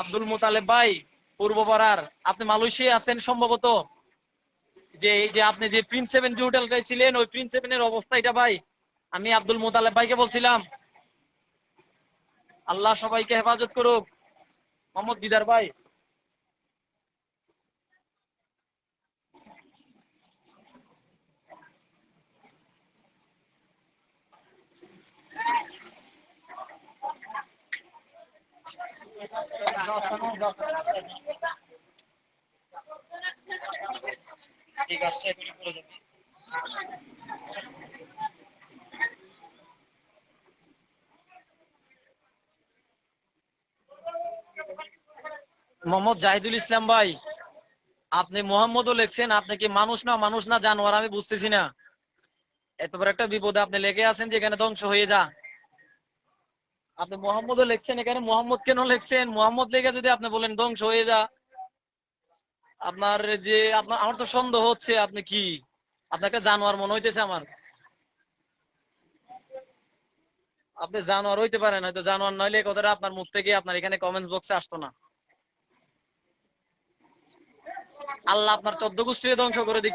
আব্দুল মোতালেব ভাই, পূর্বপাড়ার, আপনি মালয়েশিয়া আছেন সম্ভবত। যে এই যে আপনি যে প্রিন্স সেভেন যে হোটেলটায় ছিলেন, ওই প্রিন্স সেভেনের অবস্থা এটা ভাই। আমি আব্দুল মোতালেব ভাইকে বলছিলাম, আল্লাহ সবাইকে হেফাজত করুক। মোহাম্মদ দিদার ভাই, ঠিক আছে এখনই করে যাবি। মোহাম্মদ জাহিদুল ইসলাম ভাই, আপনি মোহাম্মদও লেখছেন, আপনি কি মানুষ না জানোয়ার আমি বুঝতেছি না। এত বড় একটা বিপদে আপনি লেগে আছেন যে এখানে ধ্বংস হয়ে যা। আপনি মোহাম্মদও লেখছেন, এখানে মোহাম্মদ কেন লেখছেন? মোহাম্মদ লেগে যদি আপনি বলেন ধ্বংস হয়ে যা, আপনার যে আপনার আমার তো সন্দেহ হচ্ছে আপনি কি, আপনাকে জানোয়ার মনে হইতেছে আমার। আপনি জানোয়ার হইতে পারেন, হয়তো জানোয়ার নইলে এই কথাটা আপনার মুখ থেকে আপনার এখানে কমেন্টস বক্সে আসতো না। আল্লাহ আপনার 14 গোষ্ঠীর ধ্বংস করে দিক।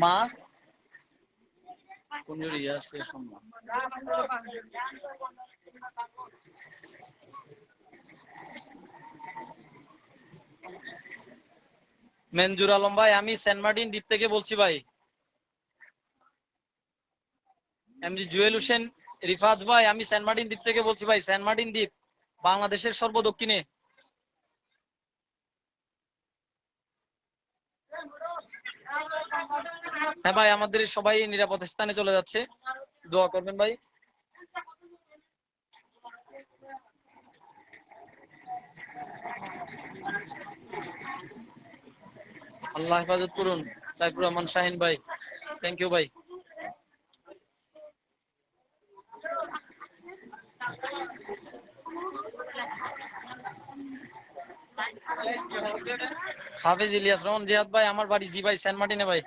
মাছ মেনজুর আলম ভাই, আমি সেন্ট মার্টিন দ্বীপ থেকে বলছি ভাই। এমজি জুয়েল হোসেন রিফাজ ভাই, আমি সেন্ট মার্টিন দ্বীপ থেকে বলছি ভাই। সেন্ট মার্টিন দ্বীপ বাংলাদেশের সর্বদক্ষিণে। হ্যাঁ ভাই, আমাদের সবাই নিরাপদ স্থানে চলে যাচ্ছে, দোয়া করবেন ভাই। আল্লাহ হেফাজত করুন তাইকুর রহমান শাহিন ভাই, থ্যাংক ইউ ভাই। হাফেজ ইলিয়াস রহমান জিহাদ ভাই, আমার বাড়ি জি ভাই সেন্ট মার্টিনে ভাই।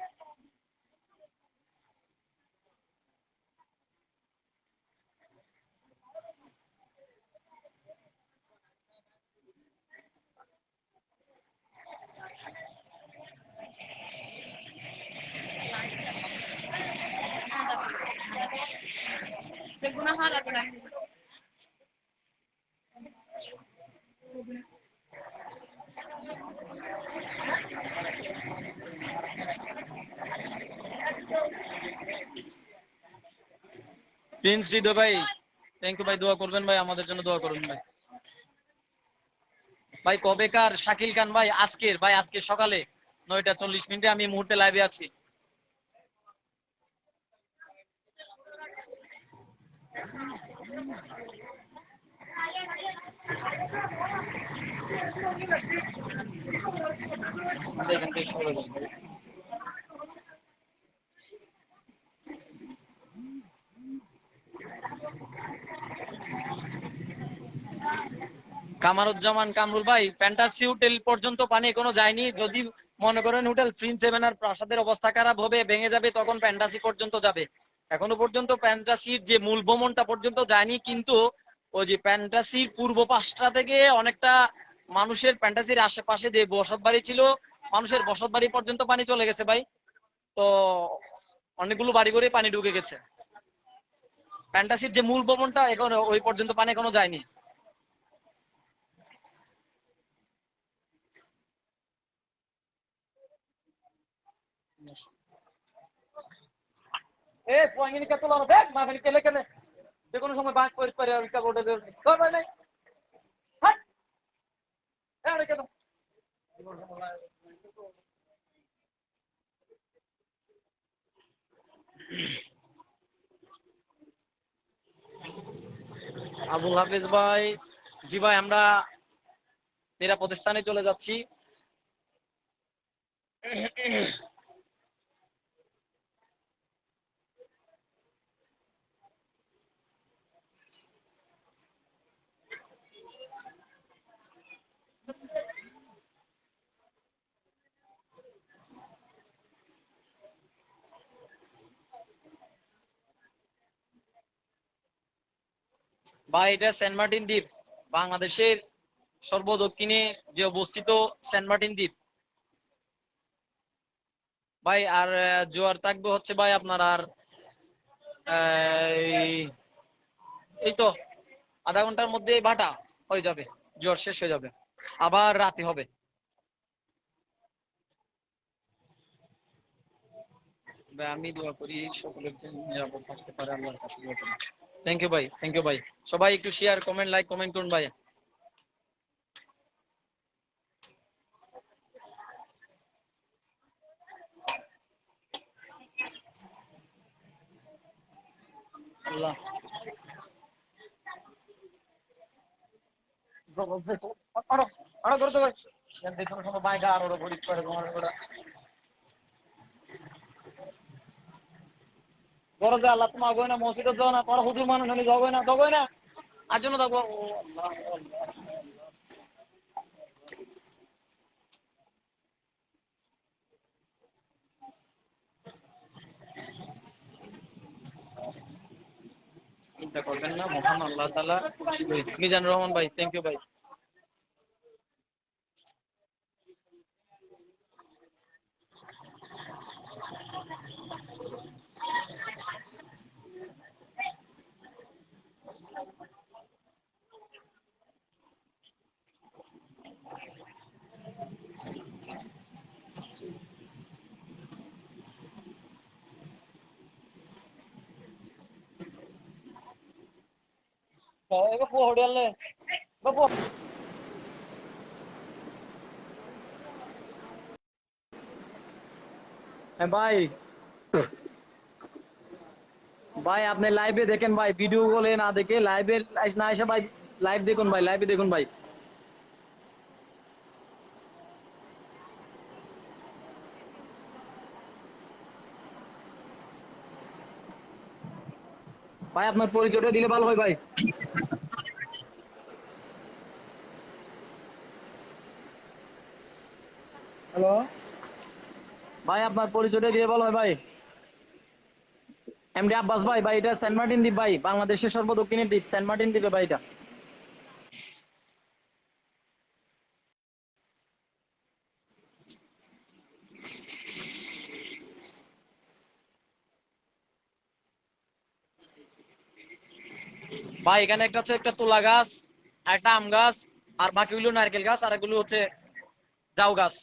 প্রিন্স হৃদয় ভাই, থ্যাংক ইউ ভাই, দোয়া করবেন ভাই, আমাদের জন্য দোয়া করবেন ভাই। ভাই কবেকার শাকিল খান ভাই? আজকের ভাই, আজকে সকালে 9টা 40 মিনিটে আমি এই মুহূর্তে লাইভে আছি। এখান থেকে সরে যান ভাই। কামারুজ্জামান কামরুল ভাই, ফ্যান্টাসি হোটেল পর্যন্ত পানি এখনো যায়নি। যদি মনে করেন হোটেল প্রিন্স সেভেন আর প্রাসাদের অবস্থা খারাপ হবে, ভেঙে যাবে, তখন ফ্যান্টাসি পর্যন্ত যাবে। এখনো পর্যন্ত ফ্যান্টাসির যে মূল ভবনটা পর্যন্ত যায়নি, কিন্তু ওই যে ফ্যান্টাসির পূর্ব পাশটা থেকে অনেকটা মানুষের, ফ্যান্টাসির আশেপাশে যে বসত বাড়ি ছিল, মানুষের বসত বাড়ি পর্যন্ত পানি চলে গেছে ভাই। তো অনেকগুলো বাড়ি ঘরে পানি ঢুকে গেছে। ফ্যান্টাসির যে মূল ভবনটা এখন ওই পর্যন্ত পানি এখনো যায়নি। এ পয়ঙ্গিনি কে তোলা দেখ মাগনি কেলে কেলে যে কোনো সময় বাঁক করে পারে আর একটা গোটে দেব কই ভাই নাই হাট এ আরে কেন আবুল হাফেজ ভাই, জি ভাই, আমরা নিরাপদ স্থানে চলে যাচ্ছি। ভাই এটা সেন্ট মার্টিন দ্বীপ, বাংলাদেশের সর্বদক্ষিণে যে অবস্থিত সেন্ট মার্টিন দ্বীপ ভাই। আর জোয়ার থাকবে হচ্ছে ভাই আপনার আর এই এই তো আধা ঘন্টার মধ্যে ভাটা হয়ে যাবে, জোয়ার শেষ হয়ে যাবে, আবার রাতে হবে। ভাই আমি দোয়া করি সকলের জন্য নিরাপদ থাকতে পারে, আল্লাহর কাছে দোয়া করি। থ্যাংক ইউ ভাই, থ্যাংক ইউ ভাই। সবাই একটু শেয়ার, কমেন্ট, লাইক, কমেন্ট করুন ভাই। আল্লাহ আরো করতে পারছি দেখুন কোনো বাইকা আর ওরা গরিব করে তোমার ওরা বড় যে আল্লাহ তোমার গয় না মসজিদে যাও না, পড়া হুজুর মানুষ হলে যাবই না আর জন্য দেখো চিন্তা করবেন না, মহান আল্লাহ তাআলা খুশি হয়ে। মিজানুর রহমান ভাই, থ্যাংক ইউ ভাই। এবার পুরো হোটেলে বাবু ভাই ভাই আপনি লাইভে দেখেন ভাই, ভিডিও কলে না দেখে লাইভে না এসে ভাই লাইভ দেখুন ভাই, লাইভে দেখুন ভাই। ভাই আপনার পরিচয়টা দিলে ভালো হয় ভাই। হ্যালো, ভাই আপনার পরিচয়টা দিয়ে ভালো হয় ভাই। এমডি আব্বাস ভাই, ভাই এটা সেন্ট মার্টিন দ্বীপ ভাই, বাংলাদেশের সর্বদক্ষিণের দ্বীপ সেন্ট মার্টিন দ্বীপে ভাই এটা। ভাই এখানে একটা হচ্ছে একটা তুলা গাছ, একটা আম গাছ, আর বাকিগুলো নারকেল গাছ, আর এগুলো হচ্ছে জাউ গাছ।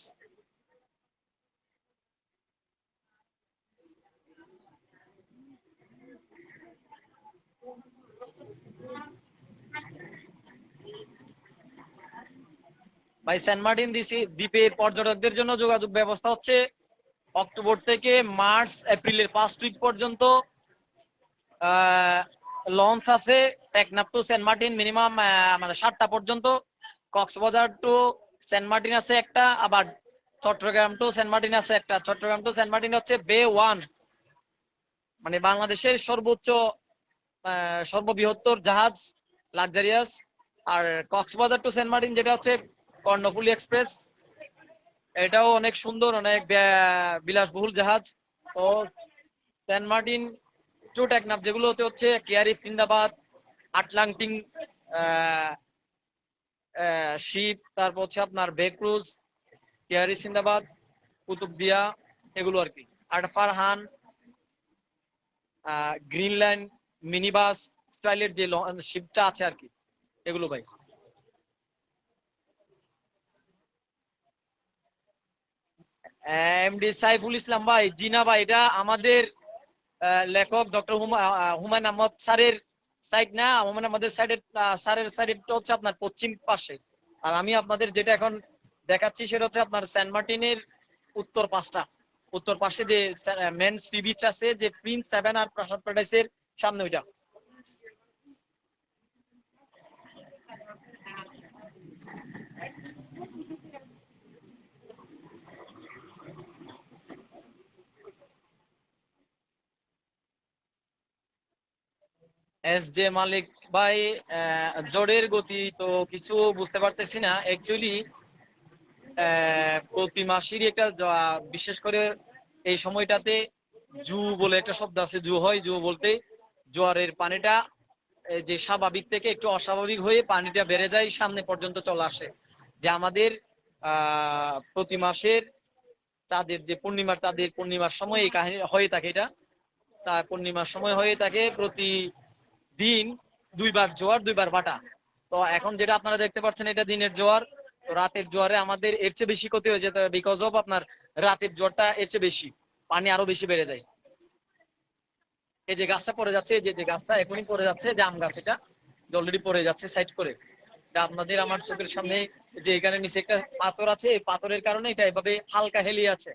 ভাই সেন্ট মার্টিন দ্বীপের পর্যটকদের জন্য যোগাযোগ ব্যবস্থা হচ্ছে অক্টোবর থেকে মার্চ এপ্রিলের 5 উইক পর্যন্ত লঞ্চ আছে Teknaf to Saint Martin minimum মানে 7টা পর্যন্ত। কক্সবাজার টু সেন্ট মার্টিন আছে একটা, আবার চট্টগ্রাম টু সেন্ট মার্টিন আছে একটা। চট্টগ্রাম টু সেন্ট মার্টিন হচ্ছে বে 1, মানে বাংলাদেশের সর্বোচ্চ সর্ববৃহত্তর জাহাজ, লাক্সারিয়াস। আর কক্সবাজার টু সেন্ট মার্টিন যেটা হচ্ছে কর্ণফুলী এক্সপ্রেস, এটাও অনেক সুন্দর, অনেক বিলাসবহুল জাহাজ। তো সেন্ট মার্টিন টু টেকনাফ যেগুলো হচ্ছে কেয়ারি সিন্দাবাদ, আটলান্টিং শিপ, তারপর হচ্ছে আপনার বেক্রুজ, কেয়ারি সিন্দাবাদ, কুতুবদিয়া, এগুলো আর কি। আর ফারহান, গ্রিনল্যান্ড, মিনিবাস স্টাইলের যে শিপটা আছে আর কি, এগুলো ভাই। এমডি সাইফুল ইসলাম ভাই, জিনা ভাই, এটা আমাদের লেখক ডক্টর হুমায়ুন আহমদ স্যারের সাইড না, হুমায়ুন আহমদের সাইডের স্যারের সাইডটা হচ্ছে আপনার পশ্চিম পাশে। আর আমি আপনাদের যেটা এখন দেখাচ্ছি সেটা হচ্ছে আপনার সেন্ট মার্টিনের উত্তর পাশটা, উত্তর পাশে যে মেন সি বিচ আছে, যে প্রিন্স 7 আর প্রাসাদ প্যারাডাইসের সামনে ওইটা। এস জে মালিক ভাই, জোরের গতি তো কিছু বুঝতে পারতেছি না অ্যাকচুয়ালি। প্রতি মাসেরই একটা বিশেষ করে এই সময়টাতে জু বলে একটা শব্দ আছে, জু হয়। জু বলতে জোয়ারের পানিটা যে স্বাভাবিক থেকে একটু অস্বাভাবিক হয়ে পানিটা বেড়ে যায়, সামনে পর্যন্ত চলে আসে। যে আমাদের প্রতি মাসের চাঁদের যে পূর্ণিমার, চাঁদের পূর্ণিমার সময় এই কাহিনী হয়ে থাকে। এটা পূর্ণিমার সময় হয়ে থাকে প্রতিদিন, 2বার জোয়ার 2বার ভাটা। তো এখন যেটা আপনারা দেখতে পাচ্ছেন এটা দিনের জোয়ার। তো রাতের জোয়ারে আমাদের এর চেয়ে বেশি ক্ষতি হয়ে যেতে, বিকজ অফ আপনার রাতের জোয়ারটা এর চেয়ে বেশি, পানি আরো বেশি বেড়ে যায়। এই যে গাছটা পড়ে যাচ্ছে, যে গাছটা এখনই পড়ে যাচ্ছে, যে আম গাছ, এটা অলরেডি পড়ে যাচ্ছে সাইড করে। এটা আপনাদের আমার চোখের সামনে, যে এখানে নিচে একটা পাথর আছে, এই পাথরের কারণে এটা এভাবে হালকা হেলিয়ে আছে।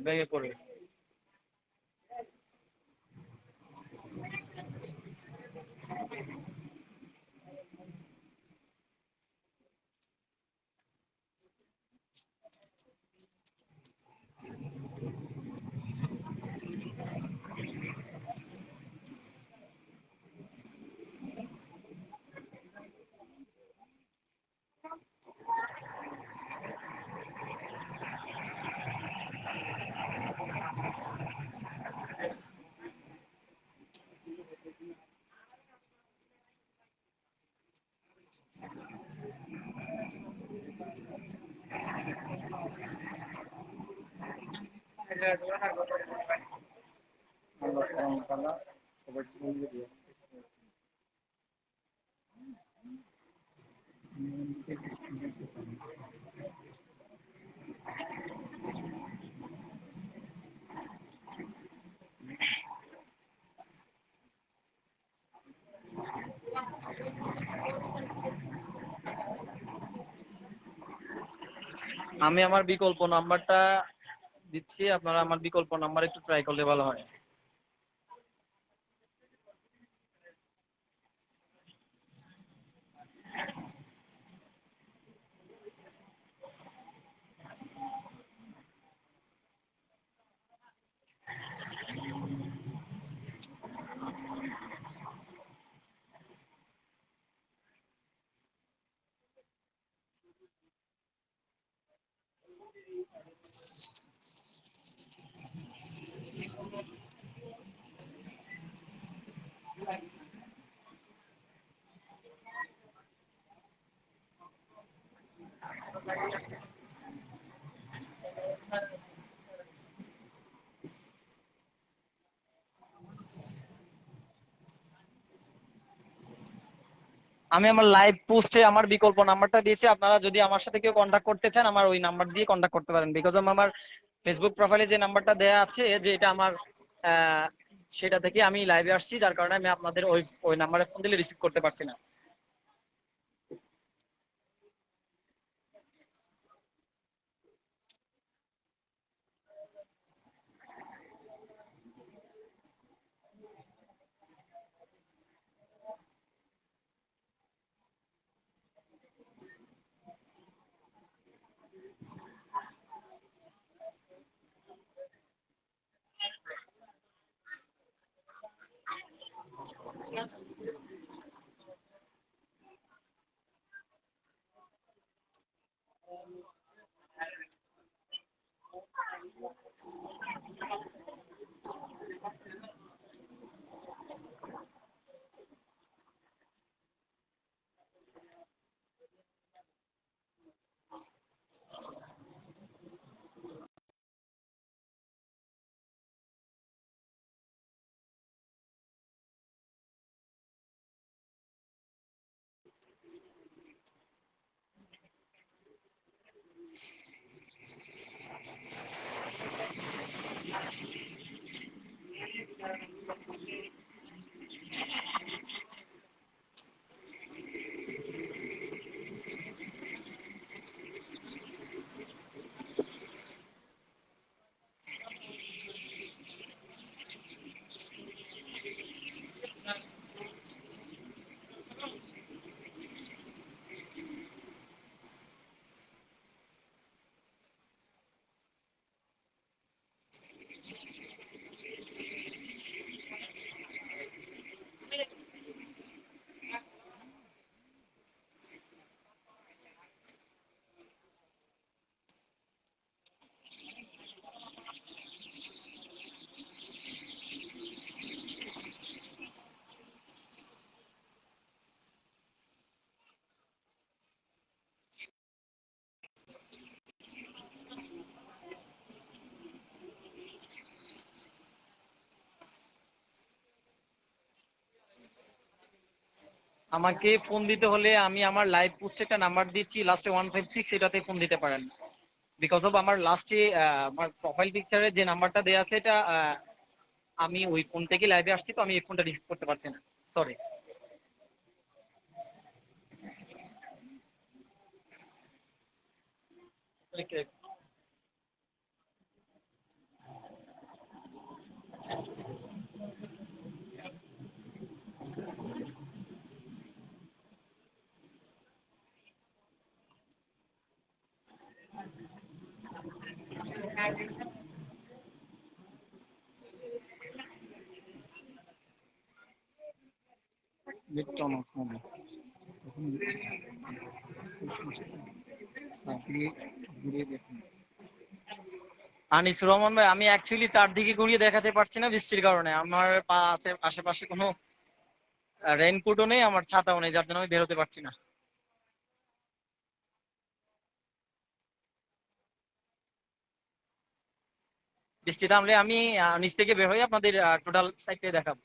ভেঙে পড়ে গেছে। আমি আমার বিকল্প নাম্বারটা দিচ্ছি, আপনারা আমার বিকল্প নাম্বার একটু ট্রাই করলে ভালো হয়। আমি আমার লাইভ পোস্টে আমার বিকল্প নাম্বারটা দিয়েছি, আপনারা যদি আমার সাথে কেউ কন্ট্যাক্ট করতে চান আমার ওই নাম্বার দিয়ে কন্ট্যাক্ট করতে পারেন। বিকজ আমার ফেসবুক প্রোফাইলে যে নাম্বারটা দেয়া আছে যে এটা আমার আহ, সেটা থেকে আমি লাইভে আসছি, যার কারণে আমি আপনাদের ওই ওই নাম্বারে ফোন দিলে রিসিভ করতে পারছি না। আমাকে ফোন দিতে হলে আমি আমার লাইভ পোস্টে একটা নাম্বার দিচ্ছি লাস্টে 156, এটাতে ফোন দিতে পারেন। বিকজ অফ আমার লাস্টে আমার প্রোফাইল পিকচারে যে নাম্বারটা দেওয়া আছে এটা আমি ওই ফোন থেকে লাইভে আসছি, তো আমি এই ফোনটা রিসিভ করতে পারছি না, সরি। আনিসুর রহমান ভাই, আমি অ্যাকচুয়ালি চারদিকে ঘুরিয়ে দেখাতে পারছি না বৃষ্টির কারণে। আমার আশেপাশে কোনো রেইনকোটও নেই, আমার ছাতাও নেই, যার জন্য আমি বেরোতে পারছি না। বৃষ্টি থামলে আমি নিচ থেকে বের হয়ে আপনাদের টোটাল সাইটে দেখাবো।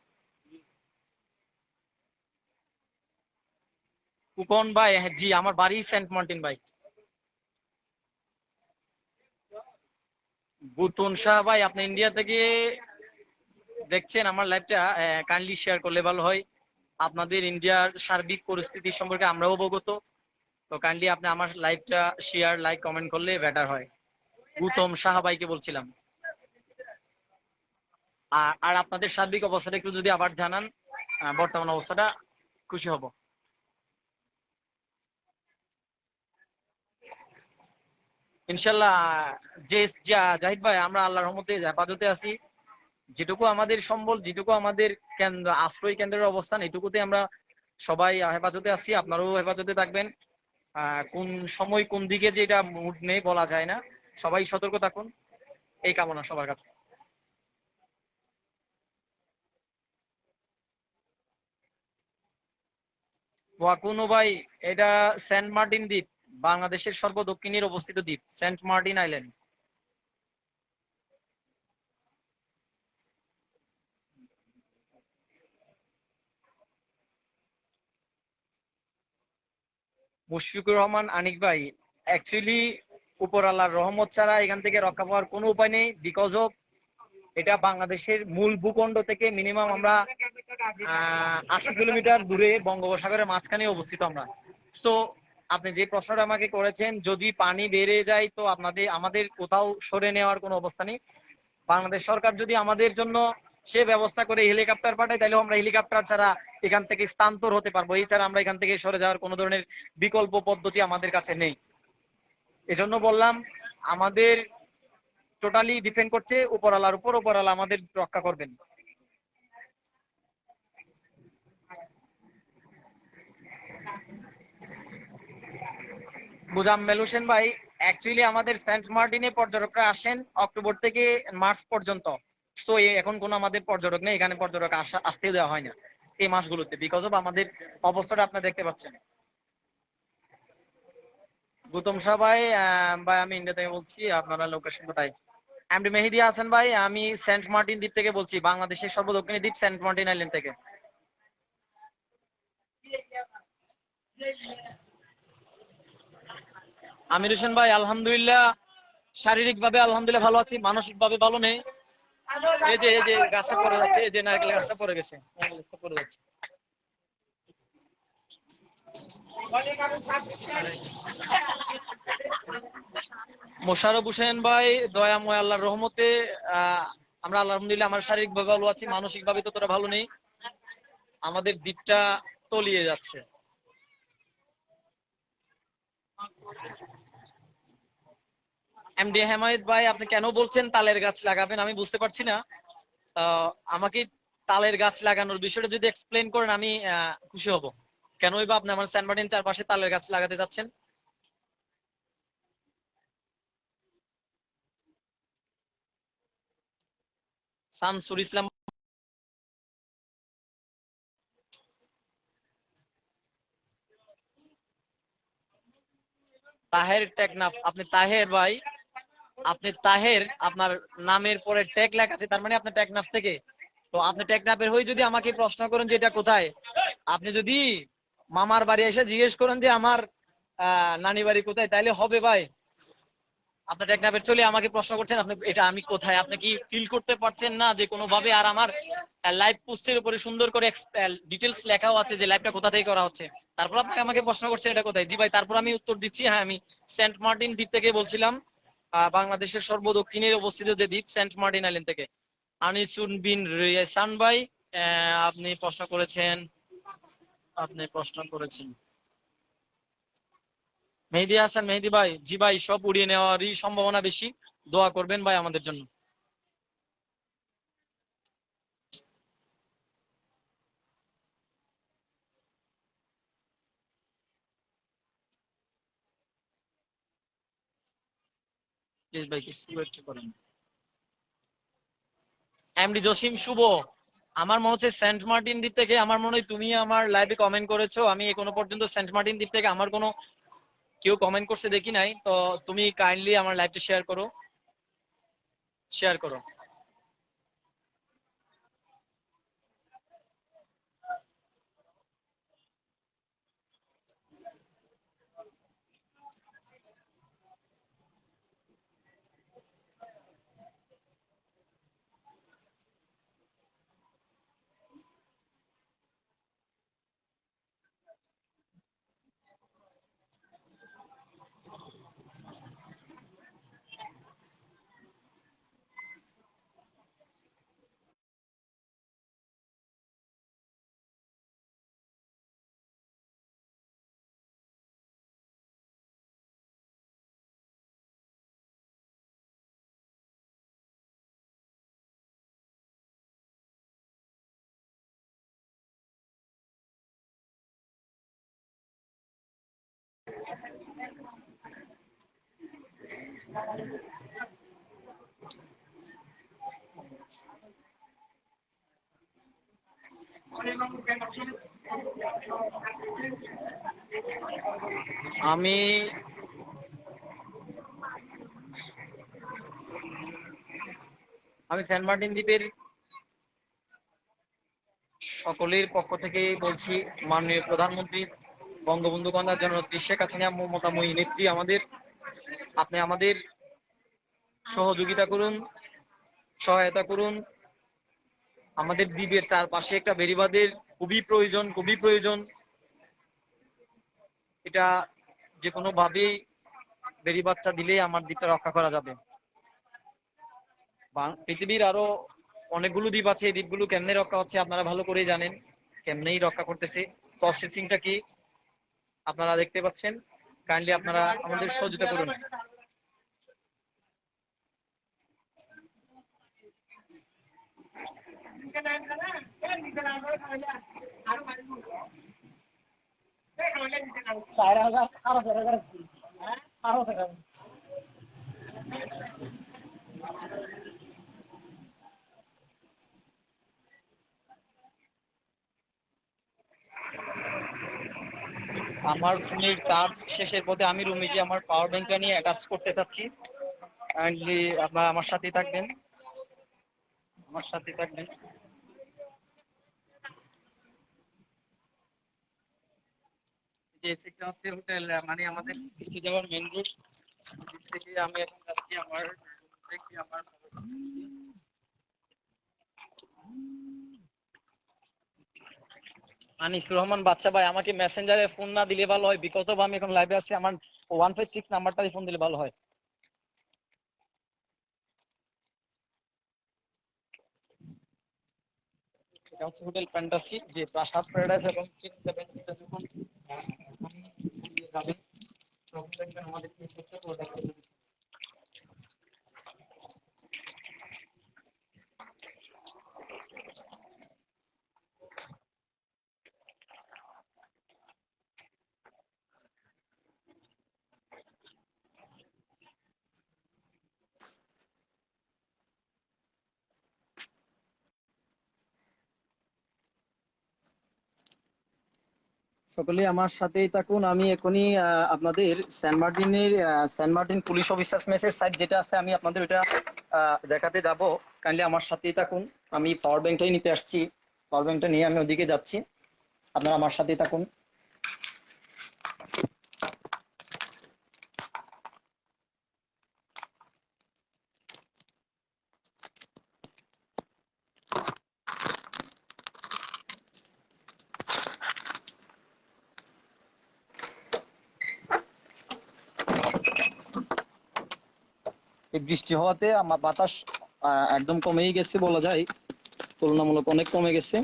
কুপন ভাই, হ্যাঁ, জি আমার বাড়ি সেন্ট মার্টিন ভাই। বুতুন শাহ ভাই, আপনি ইন্ডিয়া থেকে দেখছেন আমার লাইভটা, কাইন্ডলি শেয়ার করলে ভালো হয়। আপনাদের ইন্ডিয়ার সার্বিক পরিস্থিতি সম্পর্কে আমরাও অবগত, তো কাইন্ডলি আপনি আমার লাইভটা শেয়ার, লাইক, কমেন্ট করলে বেটার হয়। গৌতম সাহা ভাইকে বলছিলাম। আর আপনাদের সার্বিক অবস্থাটা একটু যদি আবার জানান, বর্তমান অবস্থাটা, খুশি হব। ইনশাল্লাহ। যে জাহিদ ভাই, আমরা আল্লাহর রহমতে হেফাজতে আছি। যেটুকু আমাদের সম্বল, যেটুকু আমাদের কেন্দ্র, আশ্রয় কেন্দ্রের অবস্থান, এটুকুতে আমরা সবাই হেফাজতে আছি। আপনারাও হেফাজতে থাকবেন। কোন সময় কোন দিকে যে এটা মুড নেই বলা যায় না, সবাই সতর্ক থাকুন, এই কামনা সবার কাছে। ওয়াকুনো ভাই, এটা সেন্ট মার্টিন দ্বীপ, বাংলাদেশের সর্বদক্ষিণের অবস্থিত দ্বীপ Saint Martin island. Mushfiqur Rahman Anik ভাই, অ্যাকচুয়ালি উপর আল্লাহর রহমত ছাড়া এখান থেকে রক্ষা পাওয়ার কোনো উপায় নেই। বিকজ অফ এটা বাংলাদেশের মূল ভূখণ্ড থেকে মিনিমাম আমরা 80 কিলোমিটার দূরে বঙ্গোপসাগরের মাঝখানে অবস্থিত আমরা। তো আপনি যে প্রশ্নটা আমাকে করেছেন, যদি পানি বেড়ে যায় তো আমাদের কোথাও সরে নেওয়ার কোনো অবস্থা নেই। বাংলাদেশ সরকার যদি আমাদের জন্য সে ব্যবস্থা করে হেলিকপ্টার পাঠায়, তাহলে আমরা হেলিকপ্টার ছাড়া এখান থেকে স্থানান্তর হতে পারবো। এছাড়া আমরা এখান থেকে সরে যাওয়ার কোনো ধরনের বিকল্প পদ্ধতি আমাদের কাছে নেই। এজন্য বললাম, আমাদের টোটালি ডিপেন্ড করছে উপরওয়ালার উপর, উপরওয়ালা আমাদের রক্ষা করবেন। মুজাম্মেল হোসেন ভাই, অ্যাকচুয়ালি আমাদের সেন্ট মার্টিনে পর্যটকরা আসেন অক্টোবর থেকে মার্চ পর্যন্ত। তো এখন কোনো আমাদের পর্যটক নেই এখানে, পর্যটক আসতে দেওয়া হয় না এই মাসগুলোতে, বিকজ অফ আমাদের অবস্থাটা আপনি দেখতে পাচ্ছেন। গৌতম শাহ ভাই, ভাই আমি ইন্ডিয়া থেকে বলছি, আপনারা লোকেশন কোথায়? এমডি মেহেদী হাসান ভাই, আমি সেন্ট মার্টিন দ্বীপ থেকে বলছি, বাংলাদেশের সর্বদক্ষিণী দ্বীপ সেন্ট মার্টিন আইল্যান্ড থেকে। আমির হোসেন ভাই, আলহামদুলিল্লাহ, শারীরিক ভাবে আলহামদুলিল্লাহ ভালো আছি, মানসিক ভাবে ভালো নেই। এই যে গাছটা পড়ে যাচ্ছে, এই যে নারকেল গাছটা পড়ে গেছে, পড়ে যাচ্ছে। মোশাররফ হোসেন ভাই, দয়াময় আল্লাহর রহমতে আমরা আলহামদুলিল্লাহ, আমার শারীরিক ভাবে ভালো আছি, মানসিক ভাবে ততটা ভালো নেই। আমাদের দ্বীপটা তলিয়ে যাচ্ছে। এমডি হেমায়েত ভাই, আপনি কেন বলছেন তালের গাছ লাগাবেন আমি বুঝতে পারছি না। আমাকে তালের গাছ লাগানোর বিষয়টা যদি এক্সপ্লেন করেন, আমি খুশি হব। কেনই বা আপনি আমার সেন্ট মার্টিন চারপাশে তালের গাছ লাগাতে যাচ্ছেন? শামসুল ইসলাম, তাহের টেকনাফ, আপনি তাহের ভাই, আপনি তাহের, আপনার নামের পরে টেক লেখা আছে, তার মানে আপনি টেকনাফ থেকে। তো আপনি টেকনাফের হয়ে যদি আমাকে প্রশ্ন করেন যে এটা কোথায়, আপনি যদি মামার বাড়ি এসে জিজ্ঞেস করেন যে আমার নানি বাড়ি কোথায়, তাইলে হবে ভাই। আপনি টেকনাফের চলে আমাকে প্রশ্ন করছেন আপনি এটা আমি কোথায়, আপনি কি ফিল করতে পারছেন না যে কোনো ভাবে? আর আমার লাইভ পোস্টের উপরে সুন্দর করে ডিটেলস লেখাও আছে যে লাইভটা কোথা থেকে করা হচ্ছে। তারপর আপনি আমাকে প্রশ্ন করছেন এটা কোথায়। জি ভাই, তারপর আমি উত্তর দিচ্ছি, হ্যাঁ আমি সেন্ট মার্টিন দ্বীপ থেকে বলছিলাম, বাংলাদেশের সর্বদক্ষিণের অবস্থিত যে দ্বীপ সেন্ট মার্টিন আইল্যান্ড থেকে। আনিসুন বিন রিয়াসান ভাই, আপনি প্রশ্ন করেছেন, মেহেদী হাসান মেহেদী ভাই, জি ভাই, সব উড়িয়ে নেওয়ারই সম্ভাবনা বেশি, দোয়া করবেন ভাই আমাদের জন্য। প্লিজ ভাই কিছু একটু করেন। এমডি জসিম শুভ, আমার মনে হচ্ছে সেন্ট মার্টিন দ্বীপ থেকে, আমার মনে হয় তুমি আমার লাইভে কমেন্ট করেছো। আমি এখনো পর্যন্ত সেন্ট মার্টিন দ্বীপ থেকে আমার কোনো কেউ কমেন্ট করছে দেখি নাই, তো তুমি কাইন্ডলি আমার লাইভটা শেয়ার করো। শেয়ার করো। আমি আমি সেন্ট মার্টিন দ্বীপের সকলের পক্ষ থেকে বলছি, মাননীয় প্রধানমন্ত্রী বঙ্গবন্ধু কন্যা জননেত্রী শেখ হাসিনা মমতাময়ী নেত্রী, আপনি আমাদের সহযোগিতা করুন, সহায়তা করুন। আমাদের দ্বীপের চারপাশে একটা বেড়িবাঁধের খুবই প্রয়োজন। এটা যে কোনো ভাবেই বেড়িবাঁধটা দিলে আমার দ্বীপটা রক্ষা করা যাবে। পৃথিবীর আরো অনেকগুলো দ্বীপ আছে, এই দ্বীপগুলো কেমনে রক্ষা হচ্ছে আপনারা ভালো করেই জানেন, কেমনেই রক্ষা করতেছে। প্রসেসিংটা কি আপনারা দেখতে পাচ্ছেন। কাইন্ডলি আপনারা আমাদের সহযোগিতা করুন। আমার ফোনের চার্জ শেষের পথে, আমি রুমে গিয়ে আমার পাওয়ার ব্যাংকটা নিয়ে অ্যাটাচ করতে চাচ্ছি। কাইন্ডলি আপনারা আমার সাথেই থাকবেন, আমার সাথে থাকবেন। যে সেটা হচ্ছে হোটেল, মানে আমাদের কৃষি যাওয়ার মেন রুট থেকে আমি এখন যাচ্ছি আমার দেখি আমার আনিসুর রহমান বাচ্চা ভাই, আমাকে মেসেঞ্জারে ফোন না দিলে ভালো হয়, বিকজ অফ আমি এখন লাইভে আছি। আমার 156 নাম্বারটাই ফোন দিলে ভালো হয়। এটা হচ্ছে হোটেল ফ্যান্টাসি, যে প্রাসাদ প্যারাডাইস এবং কিংস সেভেন যখন যাবেন তখন দেখবেন আমাদের কি হচ্ছে প্রোডাক্ট। সকলে আমার সাথেই থাকুন। আমি এখনই আপনাদের সেন্ট মার্টিন পুলিশ অফিসার্স মেসের সাইট যেটা আছে, আমি আপনাদের ওটা দেখাতে যাব। কাইন্ডলি আমার সাথেই থাকুন। আমি পাওয়ার ব্যাংকটাই নিতে আসছি, পাওয়ার ব্যাংকটা নিয়ে আমি ওদিকে যাচ্ছি, আপনারা আমার সাথেই থাকুন। এই বৃষ্টি হওয়াতে আমার বাতাস একদম কমেই গেছে বলা যায়, তুলনামূলক অনেক কমে গেছে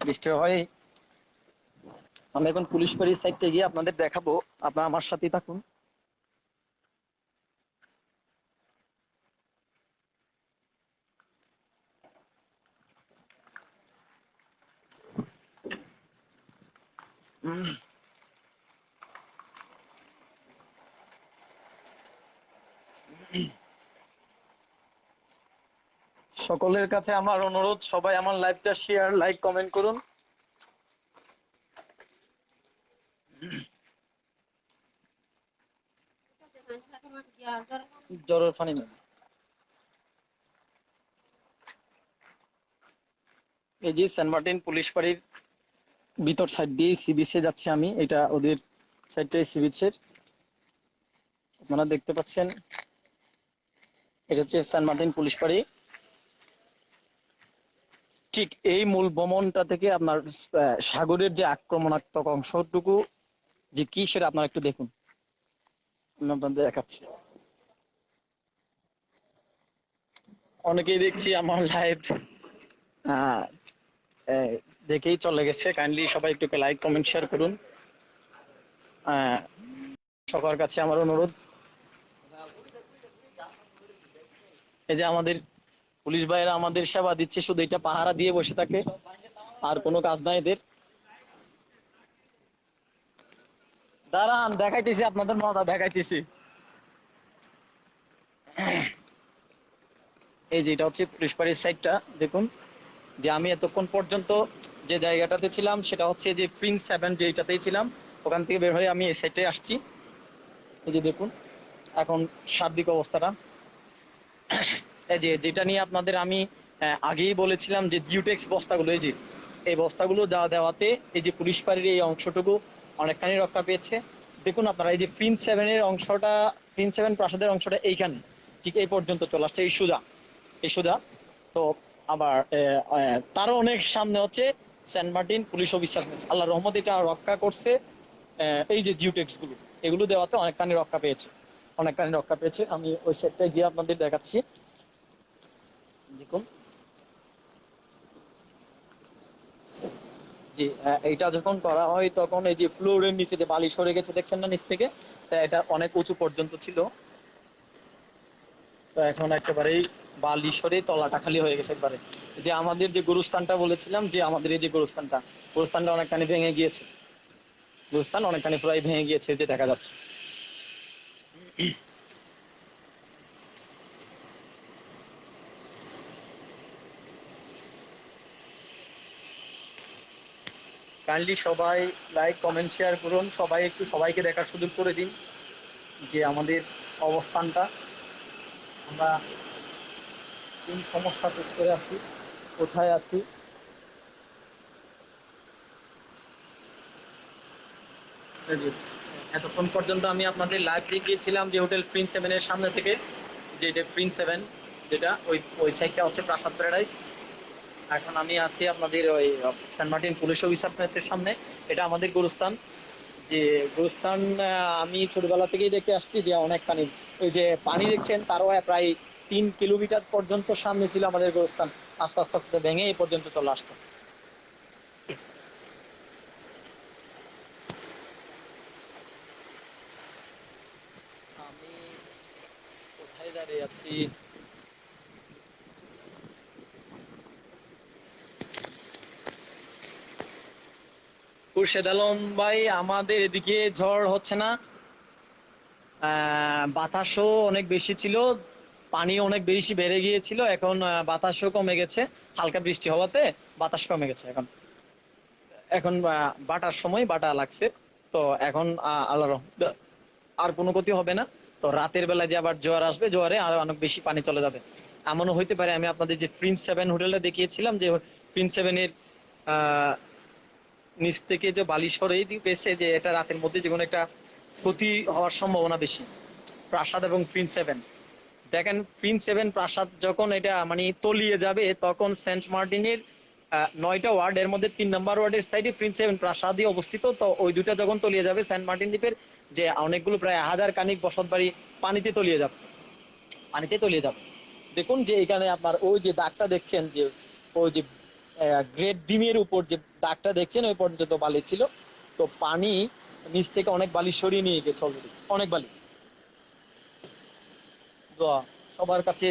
বৃষ্টি হয়ে। আমি এখন পুলিশ ফাঁড়ির সাইডে গিয়ে আপনাদের দেখাবো, আপনারা আমার সাথেই থাকুন। সকলের কাছে আমার অনুরোধ, সবাই আমার লাইভটা শেয়ার, লাইক, কমেন্ট করুন। জ্বরের পানি নেই। এই যে সেন্ট মার্টিন পুলিশ ফাঁড়ির ভিতর সাইড দিয়ে সি বিচে যাচ্ছি আমি, এটা ওদের সাইডটাই সি বিচের, আপনারা দেখতে পাচ্ছেন। এটা হচ্ছে সেন্ট মার্টিন পুলিশ ফাঁড়ি। ঠিক এই মূল ভবনটা থেকে আপনার সাগরের যে আক্রমণাত্মক অংশটুকু যে কি সেটা আপনারা একটু দেখুন, আমি আপনাদের দেখাচ্ছি। অনেকেই দেখছি আমার লাইভ দেখেই চলে গেছে, কাইন্ডলি সবাই একটু লাইক কমেন্ট শেয়ার করুন। আহ, সবার কাছে আমার অনুরোধ, এই যে আমাদের পুলিশ ভাইয়েরা আমাদের সেবা দিচ্ছে, শুধু এটা পাহারা দিয়ে বসে থাকে, আর কোনো কাজ নাই এদের। দাঁড়ান দেখাইতেছি, আপনাদের মজা দেখাইতেছি। এই যে এটা হচ্ছে পুলিশ ফাঁড়ির সাইডটা, দেখুন যে আমি এতক্ষণ পর্যন্ত যে জায়গাটাতে ছিলাম সেটা হচ্ছে যে প্রিন্স 7 যেটাতেই ছিলাম, ওখান থেকে বের হয়ে আমি এই সাইডটায় আসছি। এই যে দেখুন এখন সার্বিক অবস্থাটা, এই যে যেটা নিয়ে আপনাদের আমি আগেই বলেছিলাম যে জিওটেক্স বস্তাগুলো, এই যে এই বস্তাগুলো দেওয়াতে এই যে পুলিশ ফাঁড়ির এই অংশটুকু অনেকখানি রক্ষা পেয়েছে। দেখুন আপনারা এই যে প্রিন্স 7-এর অংশটা, প্রিন্স 7 প্রাসাদের অংশটা এইখানে ঠিক এই পর্যন্ত চলে আসছে, এই সুজা, এই সুজা। তো আবার তারও অনেক সামনে হচ্ছে Saint Martin police officer mess. আল্লাহ রহমত এটা রক্ষা করছে। এই যে জিওটেক্স গুলো, এগুলো দেওয়াতে অনেকখানি রক্ষা পেয়েছে, অনেকখানি রক্ষা পেয়েছে। আমি ওই সেটটায় গিয়ে আপনাদের দেখাচ্ছি, দেখুন। জি, এইটা যখন করা হয় তখন এই যে ফ্লোরের নিচে যে বালি সরে গেছে দেখছেন না নিচ থেকে, তা এটা অনেক উঁচু পর্যন্ত ছিল, তো এখন একেবারেই বালি সরে তলাটা খালি হয়ে গেছে একবারে। যে আমাদের যে গুরুস্থানটা বলেছিলাম, যে আমাদের এই যে গুরুস্থানটা, গুরুস্থানটা অনেকখানি ভেঙে গিয়েছে, গুরুস্থান অনেকখানি প্রায় ভেঙে গিয়েছে, যে দেখা যাচ্ছে। কাইন্ডলি সবাই লাইক কমেন্ট শেয়ার করুন, সবাই একটু সবাইকে দেখার সুযোগ করে দিন যে আমাদের অবস্থানটা, আমরা কোন সমস্যা ফেস করে আছি, কোথায় আছি। এই যে এতক্ষণ পর্যন্ত আমি আপনাদের লাইভ দেখিয়েছিলাম যে হোটেল প্রিন্স 7-এর সামনে থেকে, যে এটা প্রিন্স 7 যেটা, ওই ওই সাইডটা হচ্ছে প্রাসাদ প্যারাডাইস। এখন আমি আছি আপনাদের ওই সেন্ট মার্টিন পুলিশ অফিসার প্লেসের সামনে, এটা আমাদের গুরুস্থান। যে গুরুস্থান আমি ছোটবেলা থেকেই দেখে আসছি যে অনেকখানি, ওই যে পানি দেখছেন তারও প্রায় 3 কিলোমিটার পর্যন্ত সামনে ছিল আমাদের গুরুস্থান, আস্তে আস্তে আস্তে ভেঙে এই পর্যন্ত চলে আসছে। আমি কোথায় দাঁড়িয়ে আছি, খুরশেদ আলম ভাই, আমাদের এদিকে ঝড় হচ্ছে না, বাতাসও অনেক বেশি ছিল, পানি অনেক বেশি বেড়ে গিয়েছিল, এখন বাতাসও কমে গেছে, হালকা বৃষ্টি হওয়াতে বাতাস কমে গেছে এখন। এখন বাটার সময় বাটা লাগছে, তো এখন আল্লাহর রহমতে আর কোনো ক্ষতি হবে না। তো রাতের বেলা যে আবার জোয়ার আসবে, জোয়ারে আর অনেক বেশি পানি চলে যাবে। এমনও হইতে পারে আমি আপনাদের যে প্রিন্স 7 হোটেলটা দেখিয়েছিলাম, যে প্রিন্স 7-এর আহ নিচ থেকে যে বালি সরেই পেয়েছে, যে এটা রাতের মধ্যে যে কোনো একটা ক্ষতি হওয়ার সম্ভাবনা বেশি। প্রাসাদ এবং প্রিন্স 7, দেখেন প্রিন্স 7 প্রাসাদ যখন এটা মানে তলিয়ে যাবে, তখন সেন্ট মার্টিনের 9টা ওয়ার্ড, এর মধ্যে 3 নম্বর ওয়ার্ডের সাইডে প্রিন্স 7 প্রাসাদই অবস্থিত। তো ওই দুটা যখন তলিয়ে যাবে, সেন্ট মার্টিন দ্বীপের যে অনেকগুলো প্রায় হাজার কানিক বসত বাড়ি পানিতে তলিয়ে যাবে, পানিতে তলিয়ে যাবে। দেখুন যে এখানে আপনার ওই যে দাগটা দেখছেন, যে ওই যে গ্রেট ডিমের উপর যে দাগটা দেখছেন, ওই পর্যন্ত বালি ছিল। তো পানি নিচ থেকে অনেক বালি সরিয়ে নিয়ে গেছে অলরেডি, অনেক বালি। দোয়া, সবার কাছে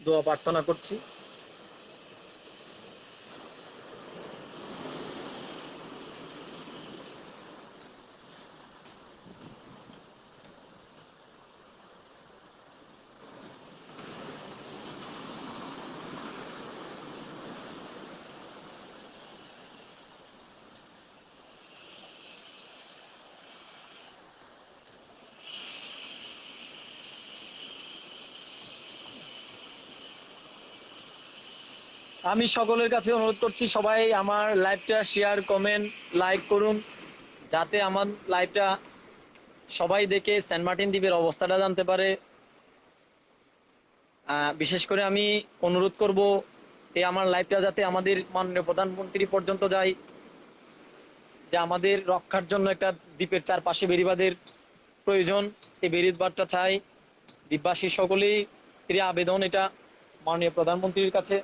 দোয়া প্রার্থনা করছি। আমি সকলের কাছে অনুরোধ করছি সবাই আমার লাইভটা শেয়ার কমেন্ট লাইক করুন, যাতে আমার লাইভটা সবাই দেখে সেন্ট মার্টিন দ্বীপের অবস্থাটা জানতে পারে। বিশেষ করে আমি অনুরোধ করব এই আমার লাইভটা যাতে আমাদের মাননীয় প্রধানমন্ত্রী পর্যন্ত যায়, যে আমাদের রক্ষার জন্য একটা দ্বীপের চারপাশে বেড়িবাঁধের প্রয়োজন। এই বেড়িবাঁধটা চাই দ্বীপবাসী সকলেই এর আবেদন এটা মাননীয় প্রধানমন্ত্রীর কাছে।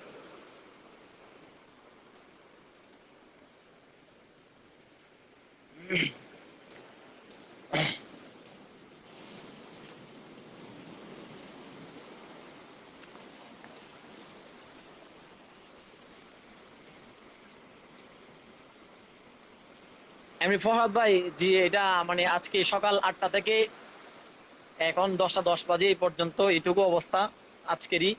এমনি ফরহাদ ভাই, জি এটা মানে আজকে সকাল 8টা থেকে এখন 10টা 10 বাজে এই পর্যন্ত এইটুকু অবস্থা। আজকেরই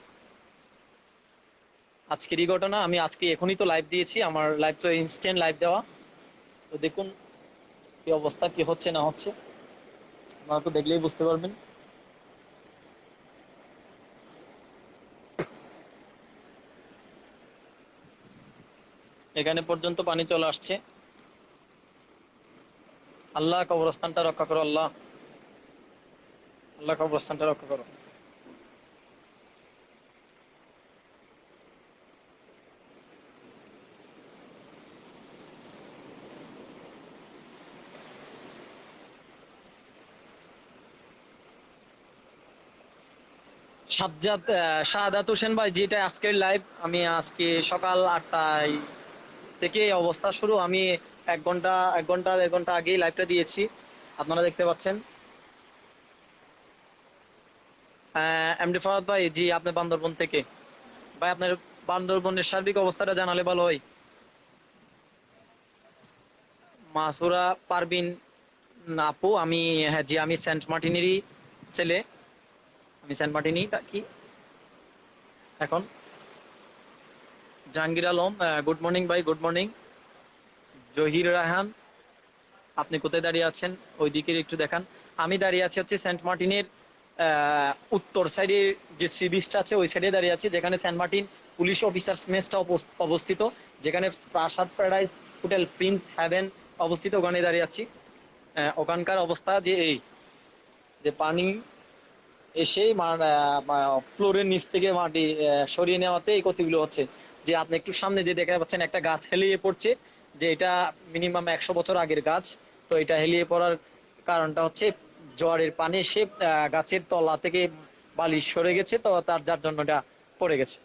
আজকেরই ঘটনা। আমি আজকে এখনই তো লাইভ দিয়েছি, আমার লাইভ তো ইনস্ট্যান্ট লাইভ দেওয়া। তো দেখুন কি অবস্থা, কি হচ্ছে না হচ্ছে, আপনারা তো দেখলেই বুঝতে পারবেন। এখানে পর্যন্ত পানি চলে আসছে। আল্লাহ কবরস্থানটা রক্ষা করো, আল্লাহ আল্লাহ কবরস্থানটা রক্ষা করো। শাহাদাত হোসেন ভাই, যেটা আজকের লাইভ, আমি আজকে সকাল 8টায় থেকে এই অবস্থা শুরু। আমি 1 ঘন্টা 1 ঘন্টা 1.5 ঘন্টা আগেই লাইভটা দিয়েছি, আপনারা দেখতে পাচ্ছেন। এমডি ফরহাদ ভাই, জি আপনি বান্দরবন থেকে। ভাই আপনার বান্দরবনের সার্বিক অবস্থাটা জানালে ভালো হয়। মাসুরা পারবিন আপু, আমি হ্যাঁ জি আমি সেন্ট মার্টিনেরই ছেলে, আমি সেন্ট মার্টিনই কি এখন। জাহাঙ্গীর আলম, গুড মর্নিং ভাই, গুড মর্নিং। জহির রায়হান, আপনি কোথায় দাঁড়িয়ে আছেন ওই দিকে একটু দেখান। আমি দাঁড়িয়ে আছি হচ্ছে সেন্ট মার্টিনের উত্তর সাইডে যে সি বিচটা আছে ওই সাইডে দাঁড়িয়ে আছি, যেখানে সেন্ট মার্টিন পুলিশ অফিসার্স মেসটা অবস্থিত, যেখানে প্রাসাদ প্যারাডাইস হোটেল প্রিন্স হ্যাভেন অবস্থিত, ওখানে দাঁড়িয়ে আছি। ওখানকার অবস্থা যে এই যে পানি এসে ফ্লোরের নিচ থেকে মাটি সরিয়ে নেওয়াতে এই ক্ষতিগুলো হচ্ছে। যে আপনি একটু সামনে যে দেখা পাচ্ছেন একটা গাছ হেলিয়ে পড়ছে, যে এটা মিনিমাম 100 বছর আগের গাছ। তো এটা হেলিয়ে পড়ার কারণটা হচ্ছে জোয়ারের পানি এসে গাছের তলা থেকে বালি সরে গেছে, তো তার যার জন্য এটা পড়ে গেছে।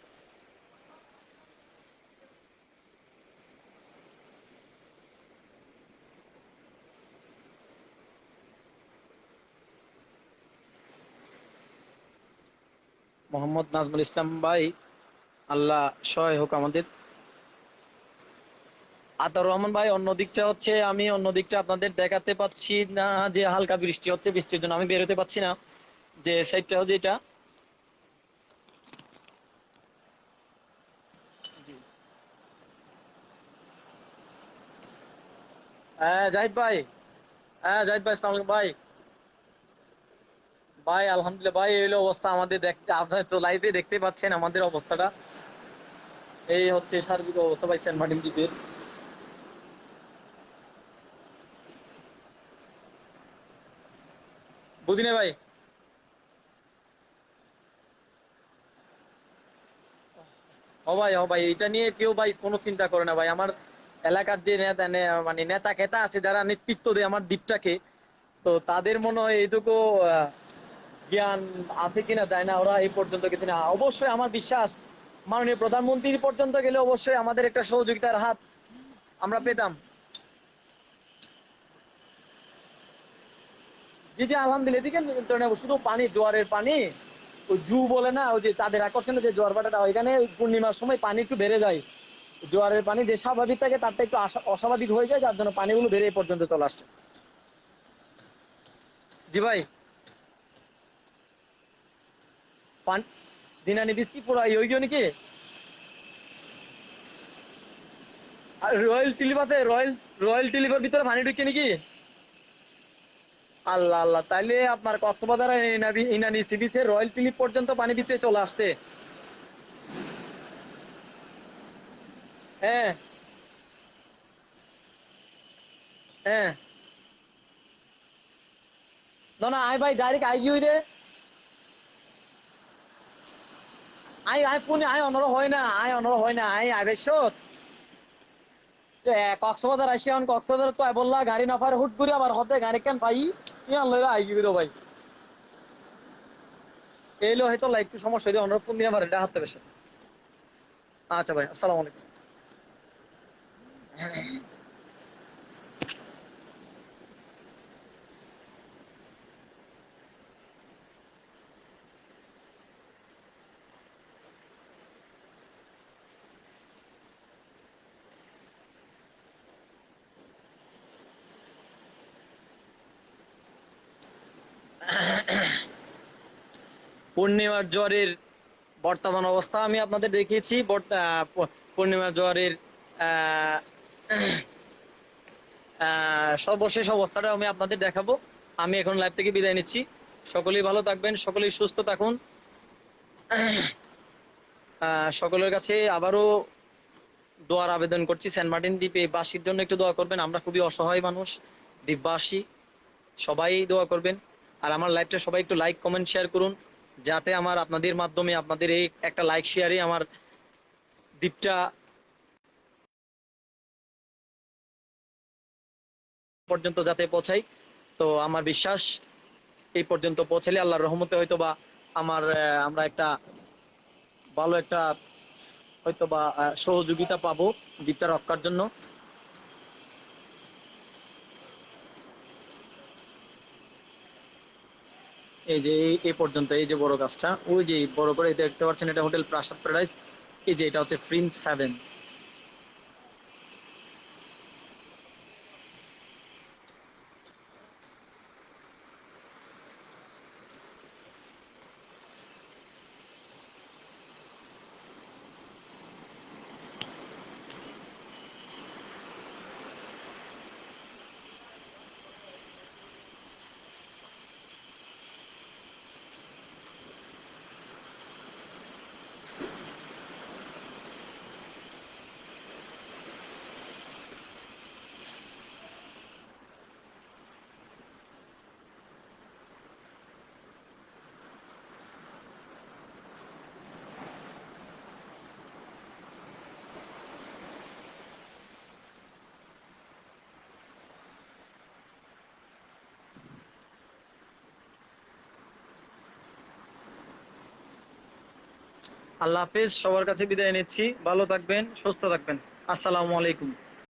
মোহাম্মদ নাজমুল ইসলাম ভাই, আল্লাহ সহায় হোক আমাদের। আতার রহমান ভাই, অন্য দিকটা হচ্ছে আমি অন্য দিকটা আপনাদের দেখাতে পাচ্ছি না, যে হালকা বৃষ্টি হচ্ছে, বৃষ্টির জন্য আমি বেরোতে পাচ্ছি না। যে সাইডটা হচ্ছে এটা। হ্যাঁ জাহিদ ভাই, হ্যাঁ জাহিদ ভাই, আসসালামু আলাইকুম ভাই। ভাই আলহামদুলিল্লাহ ভাই, এই হলো অবস্থা আমাদের, দেখতে আপনারা তো লাইভে দেখতে পাচ্ছেন আমাদের অবস্থাটা। এই হচ্ছে সার্বিক অবস্থা ভাই সেন্ট মার্টিন দ্বীপের। বুঝিনি ভাই। ও ভাই এটা নিয়ে কেউ ভাই কোনো চিন্তা করে না ভাই। আমার এলাকার যে মানে নেতা খেতা আছে যারা নেতৃত্ব দেয় আমার দ্বীপটাকে, তো তাদের মনে হয় এইটুকু জ্ঞান আছে কিনা যায় না, ওরা এই পর্যন্ত কিছু না। অবশ্যই আমার বিশ্বাস মাননীয় প্রধানমন্ত্রী পর্যন্ত গেলে অবশ্যই আমাদের একটা সহযোগিতার হাত আমরা পেতাম। জি জি আলহামদুলিল্লাহ, এদিকে নিয়ন্ত্রণে শুধু পানি, জোয়ারের পানি। ওই জু বলে না, ওই যে তাদের আকর্ষণে যে জোয়ার ভাটাটা, ওইখানে পূর্ণিমার সময় পানি একটু বেড়ে যায়। জোয়ারের পানি যে স্বাভাবিক থাকে তারটা একটু অস্বাভাবিক হয়ে যায়, যার জন্য পানিগুলো বেড়ে এই পর্যন্ত চলে আসছে। জি ভাই। পান দিনানি বৃষ্টি পুরো ওই গিয়ে নাকি আর রয়্যাল টিলিপ আছে, রয়্যাল টিলিপের ভিতরে পানি ঢুকে নাকি? আল্লাহ আল্লাহ, তাইলে আপনার কক্সবাজার আর ইনানি সি বিচের রয়্যাল টিলিপ পর্যন্ত পানি ভিতরে চলে আসছে। হ্যাঁ হ্যাঁ না আই ভাই ডাইরেক্ট আই গিয়ে দে আই পুনে আই অনর হয় না আই বেশত কক্সবাজার আসি এখন কক্সবাজার তো বললা গাড়ি না পারে হুট করে আবার হতে গাড়ি কেন পাই ইয়ান লইরা আই গিয়ে ভাই এইলো হয়তো লাইক একটু সমস্যা হইতে অনর কোন দিন আবার এটা হাতে বেশে আচ্ছা ভাই আসসালামু আলাইকুম পূর্ণিমার জ্বরের বর্তমান অবস্থা আমি আপনাদের দেখিয়েছি পূর্ণিমা জ্বরের আহ, সর্বশেষ অবস্থাটা আমি আপনাদের দেখাবো আমি এখন লাইভ থেকে বিদায় নিচ্ছি সকলেই ভালো থাকবেন সকলেই সুস্থ থাকুন সকলের কাছে আবারও দোয়ার আবেদন করছি সেন্ট মার্টিন দ্বীপে বাসীর জন্য একটু দোয়া করবেন আমরা খুবই অসহায় মানুষ দ্বীপবাসী সবাই দোয়া করবেন আর আমার লাইভটা সবাই একটু লাইক কমেন্ট শেয়ার করুন যাতে আমার আপনাদের মাধ্যমে আপনাদের এই একটা লাইক শেয়ারে আমার দ্বীপটা পর্যন্ত যাতে পৌঁছাই তো আমার বিশ্বাস এই পর্যন্ত পৌঁছালে আল্লাহর রহমতে হয়তো বা আমরা একটা ভালো একটা হয়তো বা সহযোগিতা পাবো দ্বীপটা রক্ষার জন্য এই যে এই পর্যন্ত এই যে বড় গাছটা ওই যে বড় করে দেখতে পাচ্ছেন এটা হোটেল প্রাসাদ প্যারাডাইস এই যে এটা হচ্ছে প্রিন্স হ্যাভেন আল্লাহ হাফেজ সবার কাছে বিদায় নিচ্ছি ভালো থাকবেন সুস্থ থাকবেন আসসালামু আলাইকুম